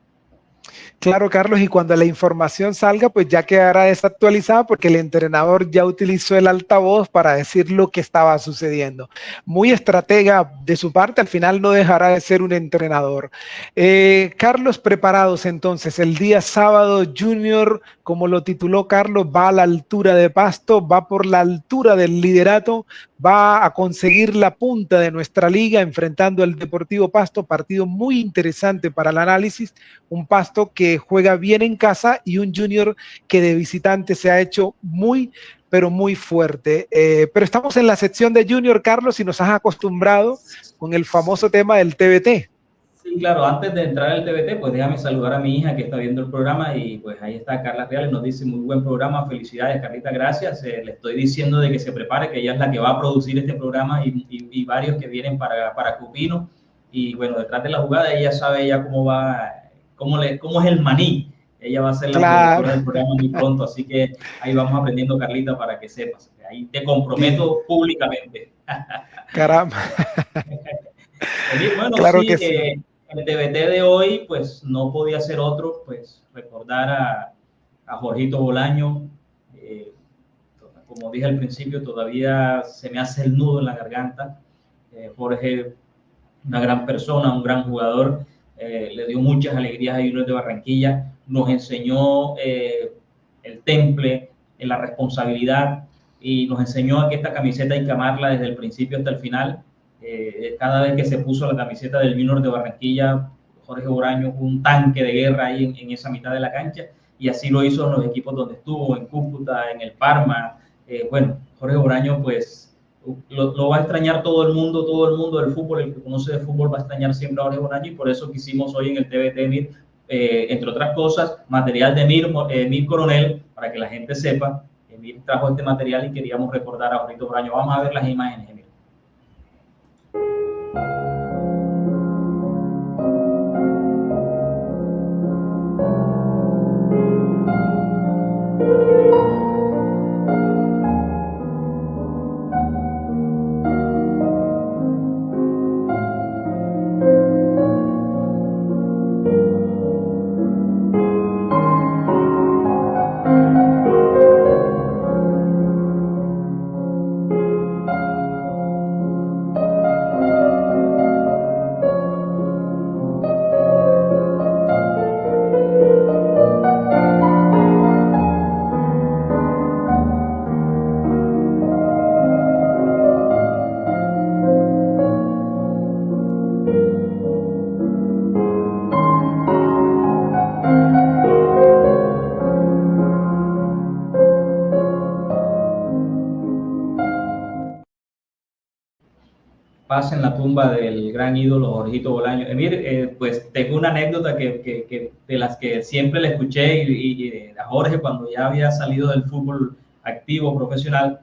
Claro, Carlos, y cuando la información salga, pues ya quedará desactualizada porque el entrenador ya utilizó el altavoz para decir lo que estaba sucediendo. Muy estratega de su parte, al final no dejará de ser un entrenador. Carlos, preparados entonces, el día sábado Junior, como lo tituló Carlos, va a la altura de Pasto, va por la altura del liderato, va a conseguir la punta de nuestra liga enfrentando al Deportivo Pasto, partido muy interesante para el análisis, un Pasto que juega bien en casa y un Junior que de visitante se ha hecho muy, pero muy fuerte. Pero estamos en la sección de Junior, Carlos, y nos has acostumbrado con el famoso tema del TBT. Sí, claro, antes de entrar al TBT, pues déjame saludar a mi hija que está viendo el programa y pues ahí está Carla Reales, nos dice muy buen programa, felicidades Carlita, gracias, le estoy diciendo de que se prepare, que ella es la que va a producir este programa y varios que vienen para Cupino y bueno, detrás de la jugada ella sabe ya cómo va, cómo es el maní, ella va a ser la productora del programa muy pronto, así que ahí vamos aprendiendo Carlita para que sepas, ahí te comprometo públicamente. Caramba. Bueno, claro que sí. El TBT de hoy, pues no podía ser otro, pues recordar a Jorgito Bolaño. Como dije al principio, todavía se me hace el nudo en la garganta. Jorge, una gran persona, un gran jugador, le dio muchas alegrías a Junior de Barranquilla, nos enseñó el temple, en la responsabilidad, y nos enseñó a que esta camiseta hay que amarla desde el principio hasta el final. Cada vez que se puso la camiseta del Junior de Barranquilla, Jorge Boraño, un tanque de guerra ahí en esa mitad de la cancha, y así lo hizo en los equipos donde estuvo, en Cúcuta, en el Parma. Bueno, Jorge Boraño, pues lo va a extrañar todo el mundo del fútbol, el que conoce de fútbol va a extrañar siempre a Jorge Boraño, y por eso quisimos hoy en el TVT, Emir, entre otras cosas, material de Emir Coronel, para que la gente sepa. Emir trajo este material y queríamos recordar a Jorge Boraño. Vamos a ver las imágenes, Emir. Paz en la tumba del gran ídolo Jorgito Bolaño. Emir, pues tengo una anécdota que de las que siempre le escuché y a Jorge cuando ya había salido del fútbol activo, profesional.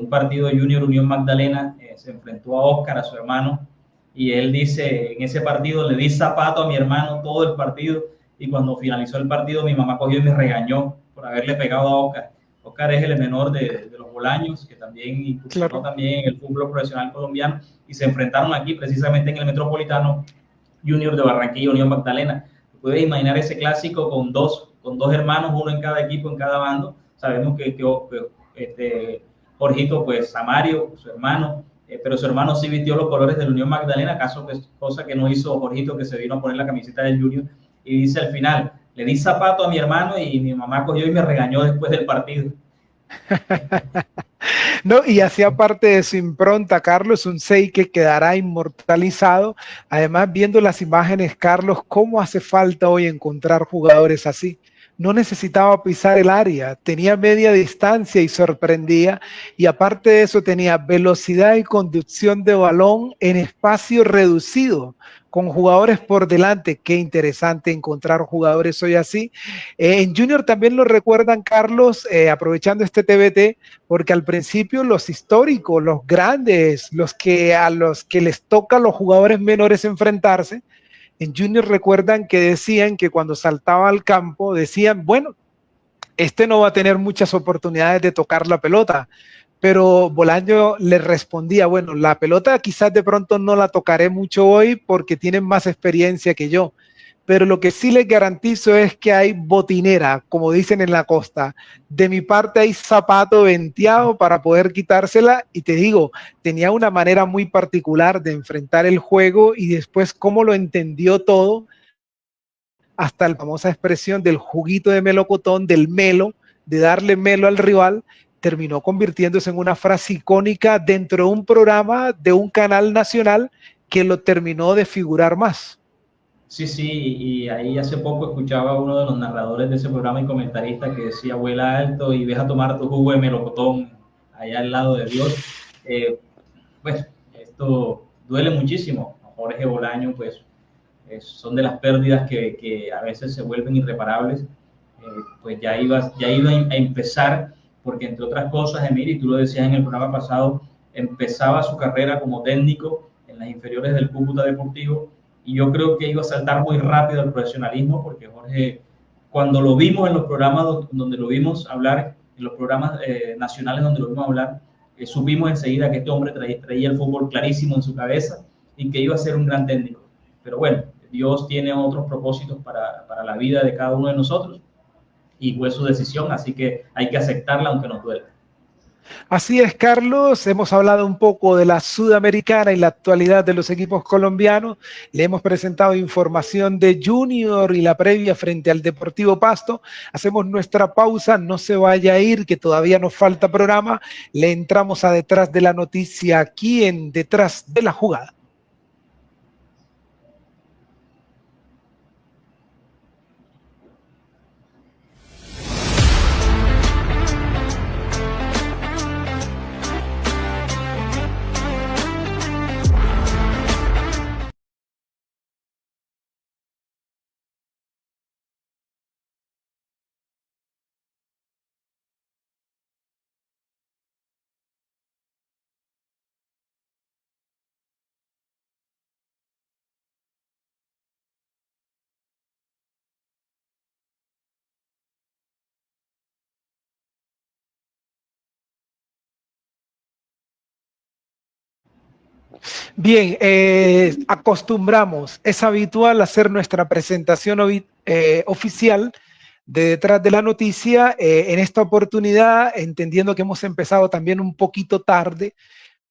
Un partido de Junior Unión Magdalena, se enfrentó a Oscar, a su hermano, y él dice, en ese partido le di zapato a mi hermano todo el partido, y cuando finalizó el partido mi mamá cogió y me regañó por haberle pegado a Oscar. Oscar es el menor de los Bolaños, que también incursionó Claro. también en el fútbol profesional colombiano, y se enfrentaron aquí precisamente en el Metropolitano, Junior de Barranquilla, Unión Magdalena. Puedes imaginar ese clásico con dos hermanos, uno en cada equipo, en cada bando. Sabemos que Jorgito, pues a Mario, su hermano, pero su hermano sí vistió los colores de la Unión Magdalena, cosa que no hizo Jorgito, que se vino a poner la camiseta del Junior, y dice al final, le di zapato a mi hermano y mi mamá cogió y me regañó después del partido. No, y hacía parte de su impronta, Carlos, un 6 que quedará inmortalizado. Además, viendo las imágenes, Carlos, cómo hace falta hoy encontrar jugadores así. No necesitaba pisar el área, tenía media distancia y sorprendía, y aparte de eso tenía velocidad y conducción de balón en espacio reducido, con jugadores por delante. Qué interesante encontrar jugadores hoy así. En Junior también lo recuerdan, Carlos, aprovechando este TVT, porque al principio los históricos, los grandes, a los que les toca a los jugadores menores enfrentarse, en Junior recuerdan que decían que cuando saltaba al campo, decían, bueno, este no va a tener muchas oportunidades de tocar la pelota, pero Bolaño le respondía, bueno, la pelota quizás de pronto no la tocaré mucho hoy porque tienen más experiencia que yo, pero lo que sí les garantizo es que hay botinera, como dicen en la costa. De mi parte hay zapato venteado para poder quitársela, y te digo, tenía una manera muy particular de enfrentar el juego, y después cómo lo entendió todo, hasta la famosa expresión del juguito de melocotón, del melo, de darle melo al rival, terminó convirtiéndose en una frase icónica dentro de un programa de un canal nacional que lo terminó de figurar más. Sí, y ahí hace poco escuchaba a uno de los narradores de ese programa y comentarista que decía, vuela alto y ves a tomar tu jugo de melocotón allá al lado de Dios. Pues esto duele muchísimo. Jorge Bolaño, pues son de las pérdidas que a veces se vuelven irreparables. Pues ya iba a empezar, porque entre otras cosas, Emir, y tú lo decías en el programa pasado, empezaba su carrera como técnico en las inferiores del Cúcuta Deportivo, y yo creo que iba a saltar muy rápido al profesionalismo, porque Jorge, cuando lo vimos en los programas donde lo vimos hablar, en los programas nacionales donde lo vimos hablar, supimos enseguida que este hombre traía el fútbol clarísimo en su cabeza y que iba a ser un gran técnico. Pero bueno, Dios tiene otros propósitos para la vida de cada uno de nosotros, y fue su decisión, así que hay que aceptarla aunque nos duela. Así es, Carlos. Hemos hablado un poco de la Sudamericana y la actualidad de los equipos colombianos. Le hemos presentado información de Junior y la previa frente al Deportivo Pasto. Hacemos nuestra pausa, no se vaya a ir, que todavía nos falta programa. Le entramos a Detrás de la Noticia aquí en Detrás de la Jugada. Bien, acostumbramos, es habitual hacer nuestra presentación oficial de Detrás de la Noticia. En esta oportunidad, entendiendo que hemos empezado también un poquito tarde,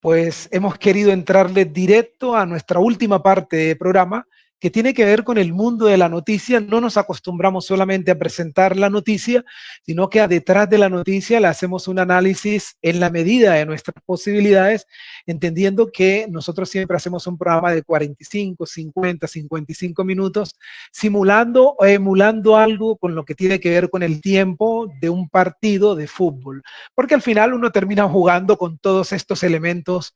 pues hemos querido entrarle directo a nuestra última parte de programa, que tiene que ver con el mundo de la noticia. No nos acostumbramos solamente a presentar la noticia, sino que detrás de la noticia le hacemos un análisis en la medida de nuestras posibilidades, entendiendo que nosotros siempre hacemos un programa de 45, 50, 55 minutos, simulando o emulando algo con lo que tiene que ver con el tiempo de un partido de fútbol, porque al final uno termina jugando con todos estos elementos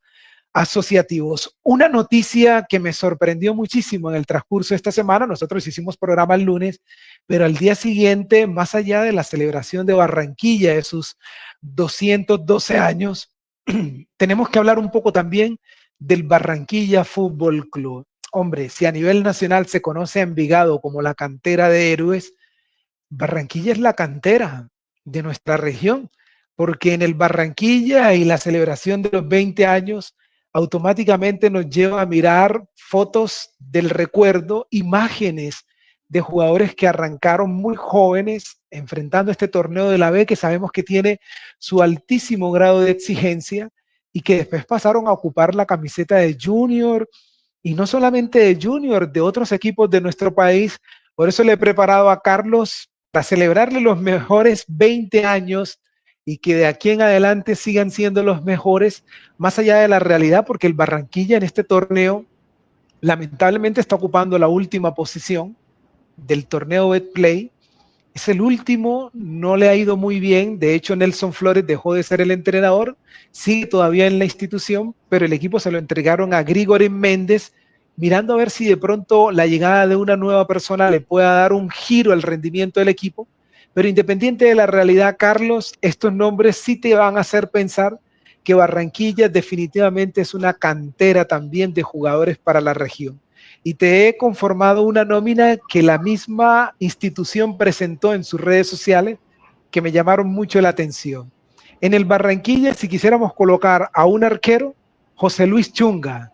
asociativos. Una noticia que me sorprendió muchísimo en el transcurso de esta semana: nosotros hicimos programa el lunes, pero al día siguiente, más allá de la celebración de Barranquilla, de sus 212 años, tenemos que hablar un poco también del Barranquilla Fútbol Club. Hombre, si a nivel nacional se conoce a Envigado como la cantera de héroes, Barranquilla es la cantera de nuestra región, porque en el Barranquilla y la celebración de los 20 años automáticamente nos lleva a mirar fotos del recuerdo, imágenes de jugadores que arrancaron muy jóvenes enfrentando este torneo de la B, que sabemos que tiene su altísimo grado de exigencia, y que después pasaron a ocupar la camiseta de Junior, y no solamente de Junior, de otros equipos de nuestro país. Por eso le he preparado a Carlos para celebrarle los mejores 20 años y que de aquí en adelante sigan siendo los mejores, más allá de la realidad, porque el Barranquilla en este torneo lamentablemente está ocupando la última posición del torneo Betplay. Es el último, no le ha ido muy bien. De hecho, Nelson Flores dejó de ser el entrenador, sigue todavía en la institución, pero el equipo se lo entregaron a Grigori Méndez, mirando a ver si de pronto la llegada de una nueva persona le pueda dar un giro al rendimiento del equipo. Pero independiente de la realidad, Carlos, estos nombres sí te van a hacer pensar que Barranquilla definitivamente es una cantera también de jugadores para la región. Y te he conformado una nómina que la misma institución presentó en sus redes sociales, que me llamaron mucho la atención. En el Barranquilla, si quisiéramos colocar a un arquero, José Luis Chunga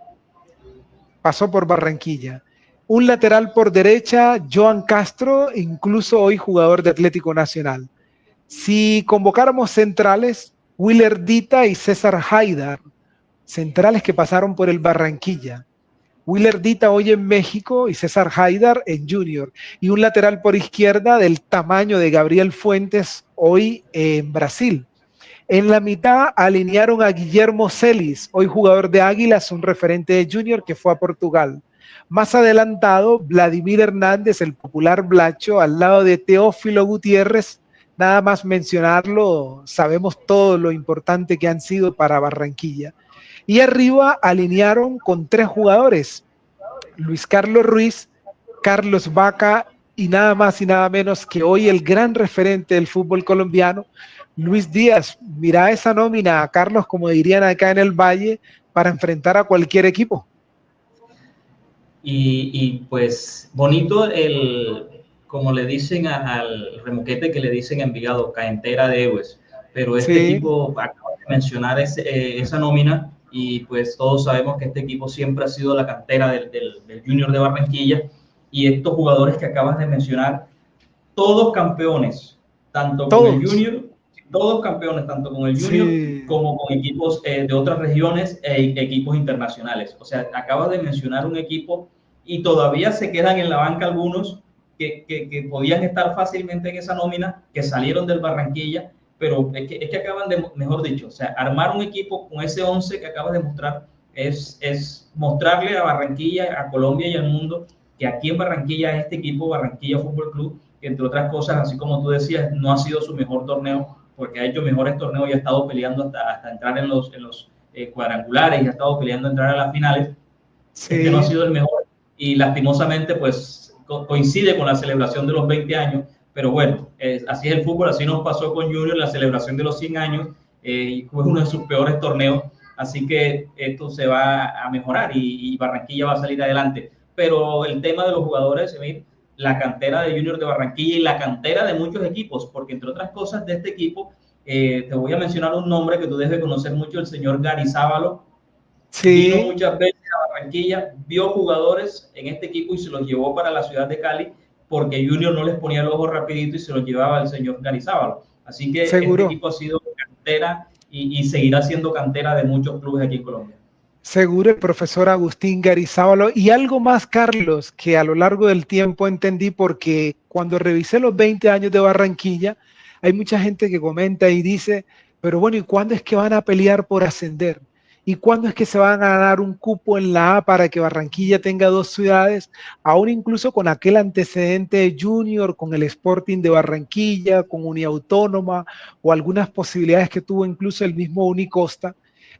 pasó por Barranquilla. Un lateral por derecha, Joan Castro, incluso hoy jugador de Atlético Nacional. Si convocáramos centrales, Willer Dita y César Haidar, centrales que pasaron por el Barranquilla. Willer Dita hoy en México y César Haidar en Junior. Y un lateral por izquierda del tamaño de Gabriel Fuentes hoy en Brasil. En la mitad alinearon a Guillermo Celis, hoy jugador de Águilas, un referente de Junior que fue a Portugal. Más adelantado, Vladimir Hernández, el popular Blacho, al lado de Teófilo Gutiérrez. Nada más mencionarlo, sabemos todo lo importante que han sido para Barranquilla. Y arriba alinearon con 3 jugadores: Luis Carlos Ruiz, Carlos Vaca y nada más y nada menos que hoy el gran referente del fútbol colombiano, Luis Díaz. Mira esa nómina, Carlos, como dirían acá en el Valle, para enfrentar a cualquier equipo. Y pues bonito como le dicen al remoquete, que le dicen a Envigado, cantera de héroes. Pero este equipo, acabo de mencionar esa nómina, y pues todos sabemos que este equipo siempre ha sido la cantera del Junior de Barranquilla, y estos jugadores que acabas de mencionar, todos campeones, tanto con el Junior todos campeones, tanto con el Junior como con equipos de otras regiones e equipos internacionales. O sea, acabas de mencionar un equipo y todavía se quedan en la banca algunos que podían estar fácilmente en esa nómina, que salieron del Barranquilla, pero es que acaban de, mejor dicho, o sea, armar un equipo con ese 11 que acabas de mostrar es mostrarle a Barranquilla, a Colombia y al mundo que aquí en Barranquilla este equipo, Barranquilla Fútbol Club, que entre otras cosas, así como tú decías, no ha sido su mejor torneo, porque ha hecho mejores torneos y ha estado peleando hasta entrar en los cuadrangulares y ha estado peleando entrar a las finales. Este no ha sido el mejor y lastimosamente pues coincide con la celebración de los 20 años, pero bueno, así es el fútbol, así nos pasó con Junior, la celebración de los 100 años, fue uno de sus peores torneos, así que esto se va a mejorar y Barranquilla va a salir adelante. Pero el tema de los jugadores, la cantera de Junior de Barranquilla y la cantera de muchos equipos, porque entre otras cosas de este equipo, te voy a mencionar un nombre que tú debes conocer mucho, el señor Garizábalo. Vino muchas veces a Barranquilla, vio jugadores en este equipo y se los llevó para la ciudad de Cali, porque Junior no les ponía el ojo rapidito y se los llevaba el señor Garizábalo. Así que este equipo ha sido cantera y seguirá siendo cantera de muchos clubes aquí en Colombia. Seguro, el profesor Agustín Garizábalo. Y algo más, Carlos, que a lo largo del tiempo entendí, porque cuando revisé los 20 años de Barranquilla, hay mucha gente que comenta y dice, pero bueno, ¿y cuándo es que van a pelear por ascender? ¿Y cuándo es que se van a ganar un cupo en la A para que Barranquilla tenga 2 ciudades? Aún incluso con aquel antecedente de Junior, con el Sporting de Barranquilla, con Uniautónoma o algunas posibilidades que tuvo incluso el mismo Unicosta.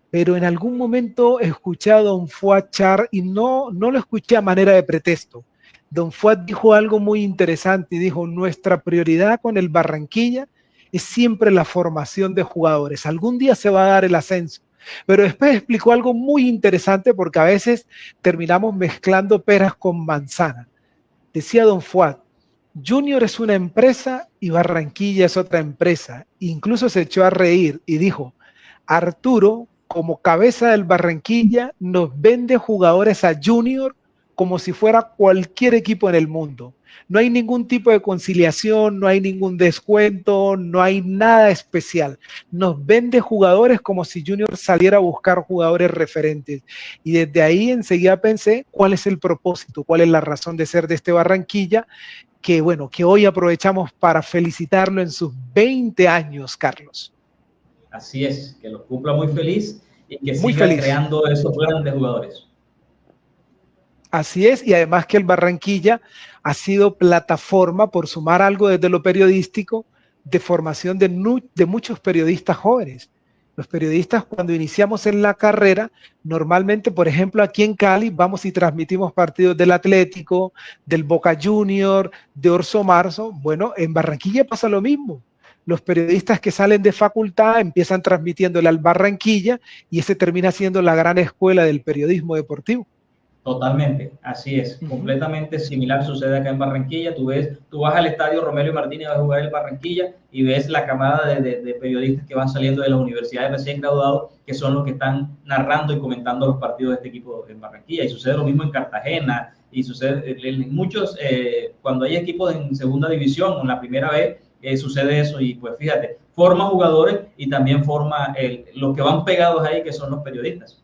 Pero en algún momento escuché a Don Fuad Char y no lo escuché a manera de pretexto. Don Fuad dijo algo muy interesante y dijo, nuestra prioridad con el Barranquilla es siempre la formación de jugadores. Algún día se va a dar el ascenso. Pero después explicó algo muy interesante porque a veces terminamos mezclando peras con manzana. Decía Don Fuad, Junior es una empresa y Barranquilla es otra empresa. Incluso se echó a reír y dijo, Arturo, como cabeza del Barranquilla, nos vende jugadores a Junior como si fuera cualquier equipo en el mundo. No hay ningún tipo de conciliación, no hay ningún descuento, no hay nada especial. Nos vende jugadores como si Junior saliera a buscar jugadores referentes. Y desde ahí enseguida pensé cuál es el propósito, cuál es la razón de ser de este Barranquilla, que bueno, que hoy aprovechamos para felicitarlo en sus 20 años, Carlos. Así es, que los cumpla muy feliz y que siga creando esos grandes jugadores. Así es, y además que el Barranquilla ha sido plataforma, por sumar algo desde lo periodístico, de formación de muchos periodistas jóvenes. Los periodistas cuando iniciamos en la carrera, normalmente, por ejemplo, aquí en Cali, vamos y transmitimos partidos del Atlético, del Boca Junior, de Orso Marzo. Bueno, en Barranquilla pasa lo mismo. Los periodistas que salen de facultad empiezan transmitiéndole al Barranquilla y ese termina siendo la gran escuela del periodismo deportivo. Totalmente, así es, completamente similar sucede acá en Barranquilla. Tú vas al estadio Romelio Martínez a jugar el Barranquilla y ves la camada de periodistas que van saliendo de las universidades recién graduados, que son los que están narrando y comentando los partidos de este equipo en Barranquilla. Y sucede lo mismo en Cartagena y sucede en muchos, cuando hay equipos en segunda división o en la primera vez, sucede eso y pues fíjate, forma jugadores y también forma los que van pegados ahí, que son los periodistas.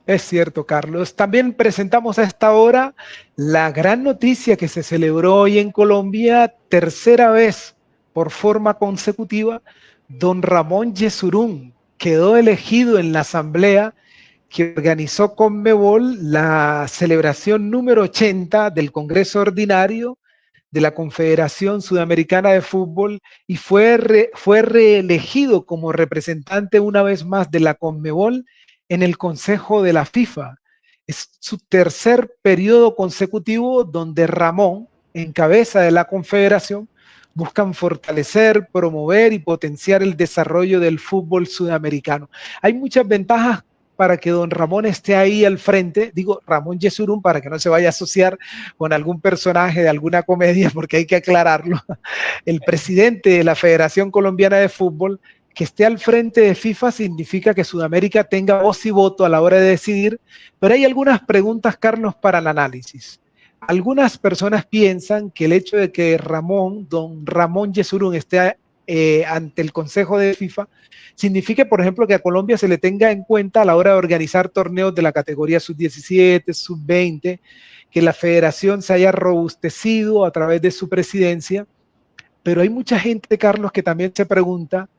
Es cierto, Carlos. También presentamos a esta hora la gran noticia que se celebró hoy en Colombia, tercera vez por forma consecutiva, don Ramón Yesurún quedó elegido en la asamblea que organizó Conmebol la celebración número 80 del Congreso Ordinario de la Confederación Sudamericana de Fútbol y fue reelegido como representante una vez más de la Conmebol en el Consejo de la FIFA. Es su tercer periodo consecutivo donde Ramón, en cabeza de la Confederación, buscan fortalecer, promover y potenciar el desarrollo del fútbol sudamericano. Hay muchas ventajas para que don Ramón esté ahí al frente, digo Ramón Yesurún para que no se vaya a asociar con algún personaje de alguna comedia, porque hay que aclararlo. El presidente de la Federación Colombiana de Fútbol, que esté al frente de FIFA significa que Sudamérica tenga voz y voto a la hora de decidir, pero hay algunas preguntas, Carlos, para el análisis. Algunas personas piensan que el hecho de que don Ramón Yesurún esté ante el Consejo de FIFA signifique, por ejemplo, que a Colombia se le tenga en cuenta a la hora de organizar torneos de la categoría sub-17, sub-20, que la federación se haya robustecido a través de su presidencia. Pero hay mucha gente, Carlos, que también se pregunta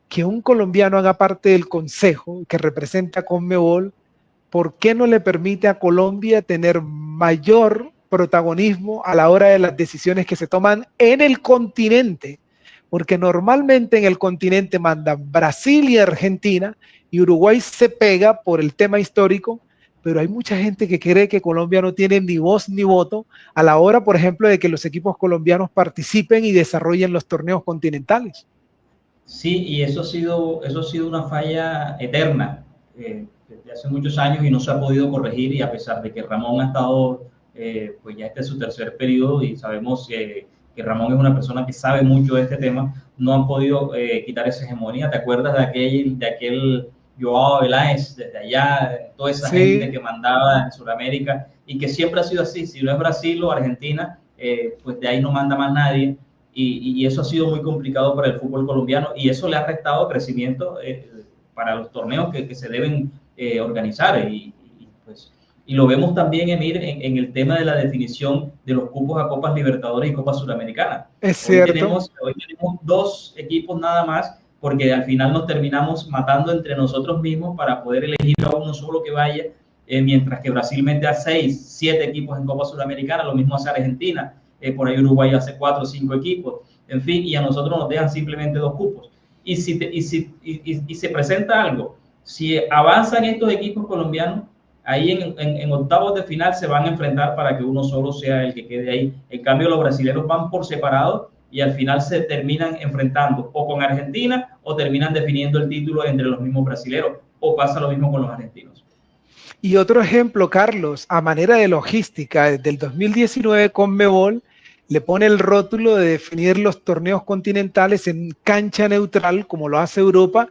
que un colombiano haga parte del consejo que representa a Conmebol, ¿por qué no le permite a Colombia tener mayor protagonismo a la hora de las decisiones que se toman en el continente? Porque normalmente en el continente mandan Brasil y Argentina, y Uruguay se pega por el tema histórico, pero hay mucha gente que cree que Colombia no tiene ni voz ni voto a la hora, por ejemplo, de que los equipos colombianos participen y desarrollen los torneos continentales. Sí, y eso ha sido una falla eterna desde hace muchos años y no se ha podido corregir, y a pesar de que Ramón ha estado, pues ya este es su tercer periodo y sabemos que Ramón es una persona que sabe mucho de este tema, no han podido quitar esa hegemonía. ¿Te acuerdas de aquel Joao Veláez desde allá, toda esa gente que mandaba en Sudamérica, y que siempre ha sido así? Si no es Brasil o Argentina, pues de ahí no manda más nadie, y eso ha sido muy complicado para el fútbol colombiano, y eso le ha restado crecimiento para los torneos que se deben organizar, y lo vemos también, Emir, en el tema de la definición de los cupos a Copas Libertadores y Copas Sudamericanas. Es cierto. Hoy tenemos 2 equipos nada más, porque al final nos terminamos matando entre nosotros mismos para poder elegir a uno solo que vaya, mientras que Brasil mete a 6, 7 equipos en Copa Sudamericana, lo mismo hace Argentina, por ahí Uruguay hace 4 o 5 equipos, en fin, y a nosotros nos dejan simplemente 2 cupos. Y se presenta algo, si avanzan estos equipos colombianos, ahí en octavos de final se van a enfrentar para que uno solo sea el que quede ahí. En cambio, los brasileños van por separado y al final se terminan enfrentando o con Argentina o terminan definiendo el título entre los mismos brasileños, o pasa lo mismo con los argentinos. Y otro ejemplo, Carlos, a manera de logística, desde el 2019 Conmebol le pone el rótulo de definir los torneos continentales en cancha neutral, como lo hace Europa,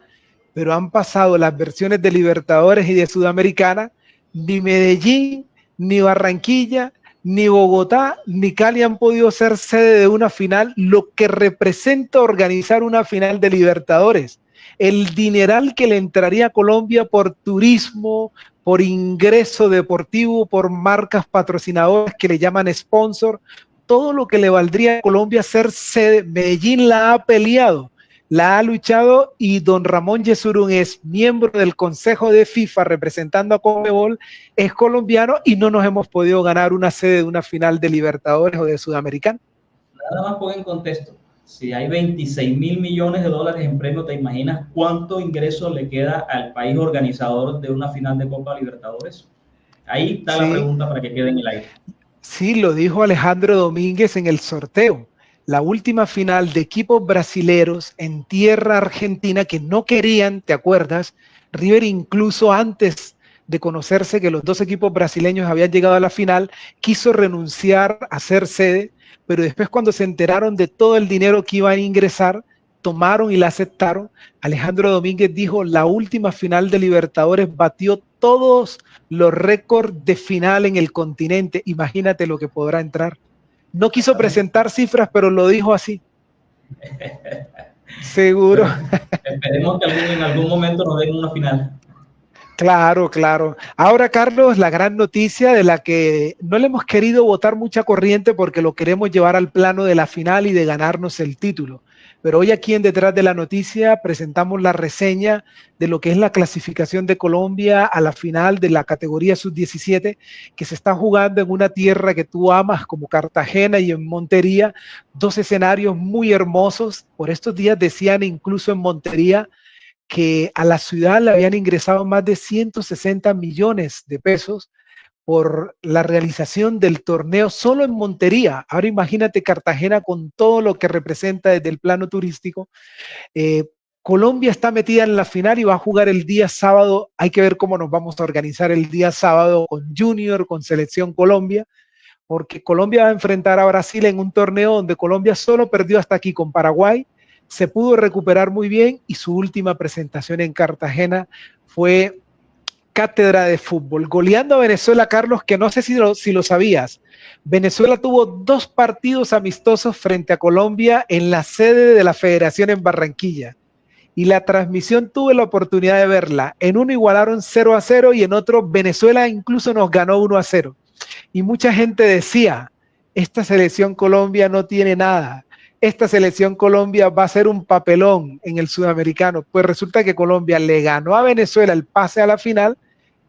pero han pasado las versiones de Libertadores y de Sudamericana. Ni Medellín, ni Barranquilla, ni Bogotá, ni Cali han podido ser sede de una final, lo que representa organizar una final de Libertadores. El dineral que le entraría a Colombia por turismo, por ingreso deportivo, por marcas patrocinadoras que le llaman sponsor, todo lo que le valdría a Colombia ser sede. Medellín la ha peleado, la ha luchado, y don Ramón Yesurún es miembro del Consejo de FIFA representando a Conmebol, es colombiano, y no nos hemos podido ganar una sede de una final de Libertadores o de Sudamericana. Nada más pon en contexto, si hay 26.000 millones de dólares en premio, ¿te imaginas cuánto ingreso le queda al país organizador de una final de Copa Libertadores? Ahí está la pregunta para que quede en el aire. Sí, lo dijo Alejandro Domínguez en el sorteo. La última final de equipos brasileros en tierra argentina que no querían, ¿te acuerdas? River, incluso antes de conocerse que los 2 equipos brasileños habían llegado a la final, quiso renunciar a ser sede, pero después, cuando se enteraron de todo el dinero que iban a ingresar, tomaron y la aceptaron. Alejandro Domínguez dijo: la última final de Libertadores batió todos los récords de final en el continente. Imagínate lo que podrá entrar. No quiso presentar cifras, pero lo dijo así. Seguro. Esperemos que en algún momento nos den una final. Claro, claro. Ahora, Carlos, la gran noticia de la que no le hemos querido botar mucha corriente porque lo queremos llevar al plano de la final y de ganarnos el título. Pero hoy aquí en Detrás de la Noticia presentamos la reseña de lo que es la clasificación de Colombia a la final de la categoría sub-17, que se está jugando en una tierra que tú amas como Cartagena y en Montería, 2 escenarios muy hermosos. Por estos días decían incluso en Montería que a la ciudad le habían ingresado más de 160 millones de pesos por la realización del torneo solo en Montería. Ahora imagínate Cartagena con todo lo que representa desde el plano turístico. Colombia está metida en la final y va a jugar el día sábado. Hay que ver cómo nos vamos a organizar el día sábado con Junior, con Selección Colombia, porque Colombia va a enfrentar a Brasil en un torneo donde Colombia solo perdió hasta aquí con Paraguay. Se pudo recuperar muy bien y su última presentación en Cartagena fue cátedra de fútbol, goleando a Venezuela, Carlos, que no sé si lo sabías. Venezuela tuvo 2 partidos amistosos frente a Colombia en la sede de la Federación en Barranquilla. Y la transmisión tuve la oportunidad de verla. En uno igualaron 0-0 y en otro Venezuela incluso nos ganó 1-0. Y mucha gente decía, esta selección Colombia no tiene nada. Esta selección Colombia va a ser un papelón en el sudamericano. Pues resulta que Colombia le ganó a Venezuela el pase a la final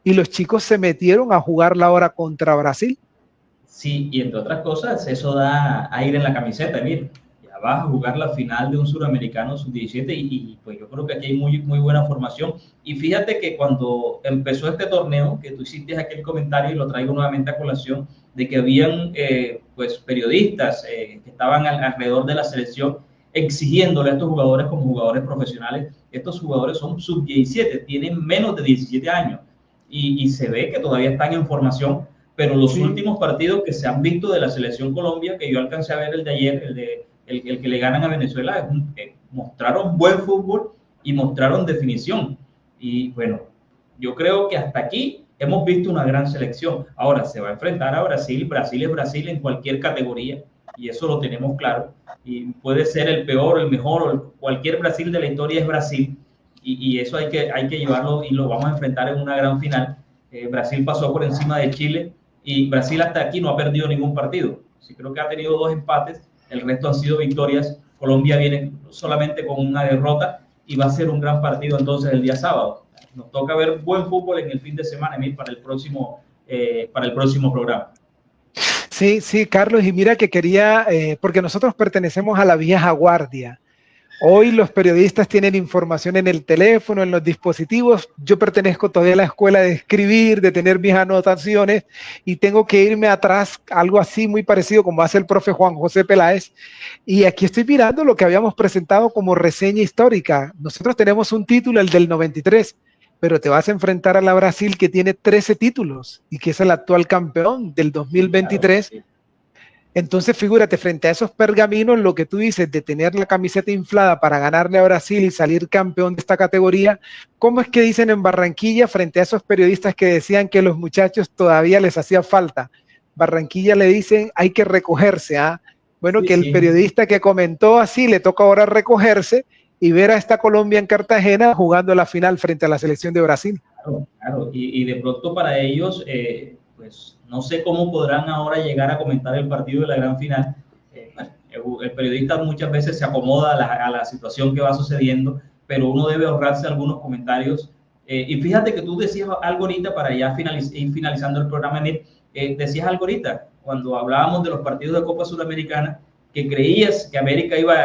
y los chicos se metieron a jugar la hora contra Brasil. Sí, y entre otras cosas, eso da aire en la camiseta, mira, ya vas a jugar la final de un suramericano sub-17 y pues yo creo que aquí hay muy buena formación. Y fíjate que cuando empezó este torneo, que tú hiciste aquel comentario y lo traigo nuevamente a colación, de que habían pues periodistas que estaban alrededor de la selección exigiéndole a estos jugadores como jugadores profesionales. Estos jugadores son sub-17, tienen menos de 17 años y se ve que todavía están en formación, pero los últimos partidos que se han visto de la selección Colombia, que yo alcancé a ver el de ayer, el que le ganan a Venezuela, mostraron buen fútbol y mostraron definición. Y bueno, yo creo que hasta aquí hemos visto una gran selección. Ahora se va a enfrentar a Brasil. Brasil es Brasil en cualquier categoría y eso lo tenemos claro. Y puede ser el peor, el mejor, cualquier Brasil de la historia es Brasil. Y eso hay que llevarlo y lo vamos a enfrentar en una gran final. Brasil pasó por encima de Chile y Brasil hasta aquí no ha perdido ningún partido. Sí, creo que ha tenido 2 empates, el resto han sido victorias. Colombia viene solamente con una derrota y va a ser un gran partido entonces el día sábado. Nos toca ver buen fútbol en el fin de semana, Emil, para el próximo programa. Sí, Carlos, y mira que quería, porque nosotros pertenecemos a la vieja guardia. Hoy los periodistas tienen información en el teléfono, en los dispositivos. Yo pertenezco todavía a la escuela de escribir, de tener mis anotaciones y tengo que irme atrás, algo así muy parecido como hace el profe Juan José Peláez. Y aquí estoy mirando lo que habíamos presentado como reseña histórica. Nosotros tenemos un título, el del 93, pero te vas a enfrentar a la Brasil que tiene 13 títulos y que es el actual campeón del 2023. Claro, sí. Entonces, figúrate, frente a esos pergaminos, lo que tú dices de tener la camiseta inflada para ganarle a Brasil y salir campeón de esta categoría, ¿cómo es que dicen en Barranquilla frente a esos periodistas que decían que los muchachos todavía les hacía falta? Barranquilla le dicen, hay que recogerse, ¿ah? Bueno, sí, que el periodista que comentó así le toca ahora recogerse y ver a esta Colombia en Cartagena jugando la final frente a la selección de Brasil. Claro. Y de pronto para ellos, pues no sé cómo podrán ahora llegar a comentar el partido de la gran final. El periodista muchas veces se acomoda a la situación que va sucediendo, pero uno debe ahorrarse algunos comentarios. Y fíjate que tú decías algo ahorita para ya ir finalizando el programa, decías algo ahorita, cuando hablábamos de los partidos de Copa Sudamericana, que creías que América iba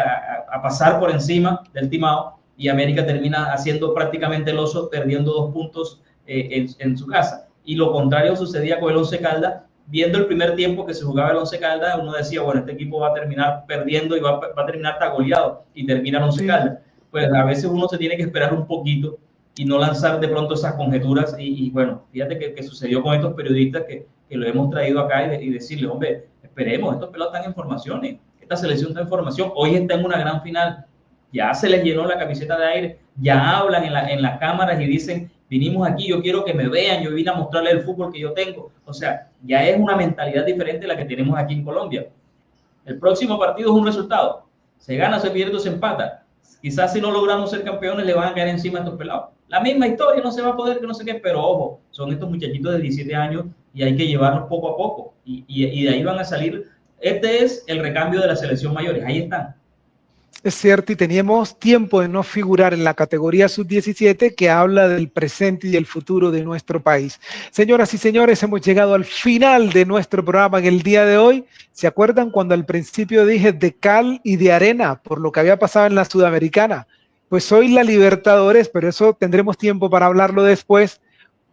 a pasar por encima del Timao y América termina haciendo prácticamente el oso, perdiendo 2 puntos en su casa. Y lo contrario sucedía con el Once Caldas. Viendo el primer tiempo que se jugaba el Once Caldas, uno decía, bueno, este equipo va a terminar perdiendo y va a terminar tagoleado, y termina el Once Caldas. Pues a veces uno se tiene que esperar un poquito y no lanzar de pronto esas conjeturas. Y bueno, fíjate que sucedió con estos periodistas que lo hemos traído acá y decirle, hombre, esperemos, estos pelados están en formaciones, esta selección está en formación, hoy está en una gran final, ya se les llenó la camiseta de aire, ya hablan en las cámaras y dicen, vinimos aquí, yo quiero que me vean, yo vine a mostrarles el fútbol que yo tengo. O sea, ya es una mentalidad diferente la que tenemos aquí en Colombia. El próximo partido es un resultado. Se gana, se pierde o se empata. Quizás si no logramos ser campeones le van a caer encima a estos pelados. La misma historia, no se va a poder, que no sé qué, pero ojo, son estos muchachitos de 17 años y hay que llevarlos poco a poco. Y de ahí van a salir. Este es el recambio de las selección mayores. Ahí están. Es cierto, y teníamos tiempo de no figurar en la categoría sub-17 que habla del presente y del futuro de nuestro país. Señoras y señores, hemos llegado al final de nuestro programa en el día de hoy. ¿Se acuerdan cuando al principio dije de cal y de arena por lo que había pasado en la Sudamericana? Pues hoy la Libertadores, pero eso tendremos tiempo para hablarlo después.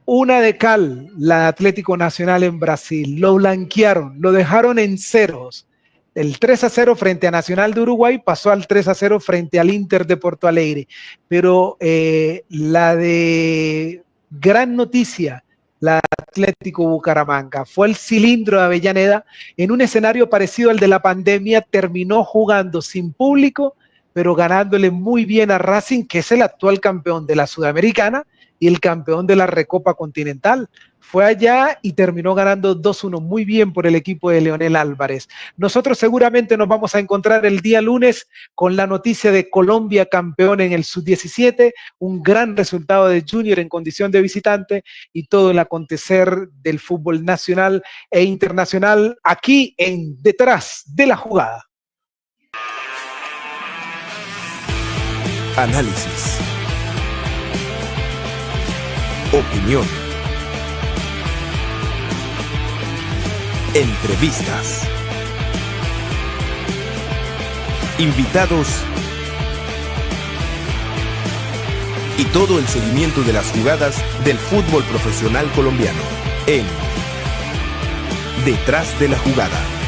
Una de cal, la Atlético Nacional en Brasil. Lo blanquearon, lo dejaron en ceros. El 3-0 frente a Nacional de Uruguay pasó al 3-0 frente al Inter de Porto Alegre. Pero la de gran noticia, la Atlético Bucaramanga, fue el Cilindro de Avellaneda en un escenario parecido al de la pandemia, terminó jugando sin público, pero ganándole muy bien a Racing, que es el actual campeón de la Sudamericana y el campeón de la Recopa Continental. Fue allá y terminó ganando 2-1, muy bien por el equipo de Leonel Álvarez. Nosotros seguramente nos vamos a encontrar el día lunes con la noticia de Colombia campeón en el Sub-17, un gran resultado de Junior en condición de visitante y todo el acontecer del fútbol nacional e internacional aquí en Detrás de la Jugada. Análisis. Opinión. Entrevistas. Invitados. Y todo el seguimiento de las jugadas del fútbol profesional colombiano en Detrás de la Jugada.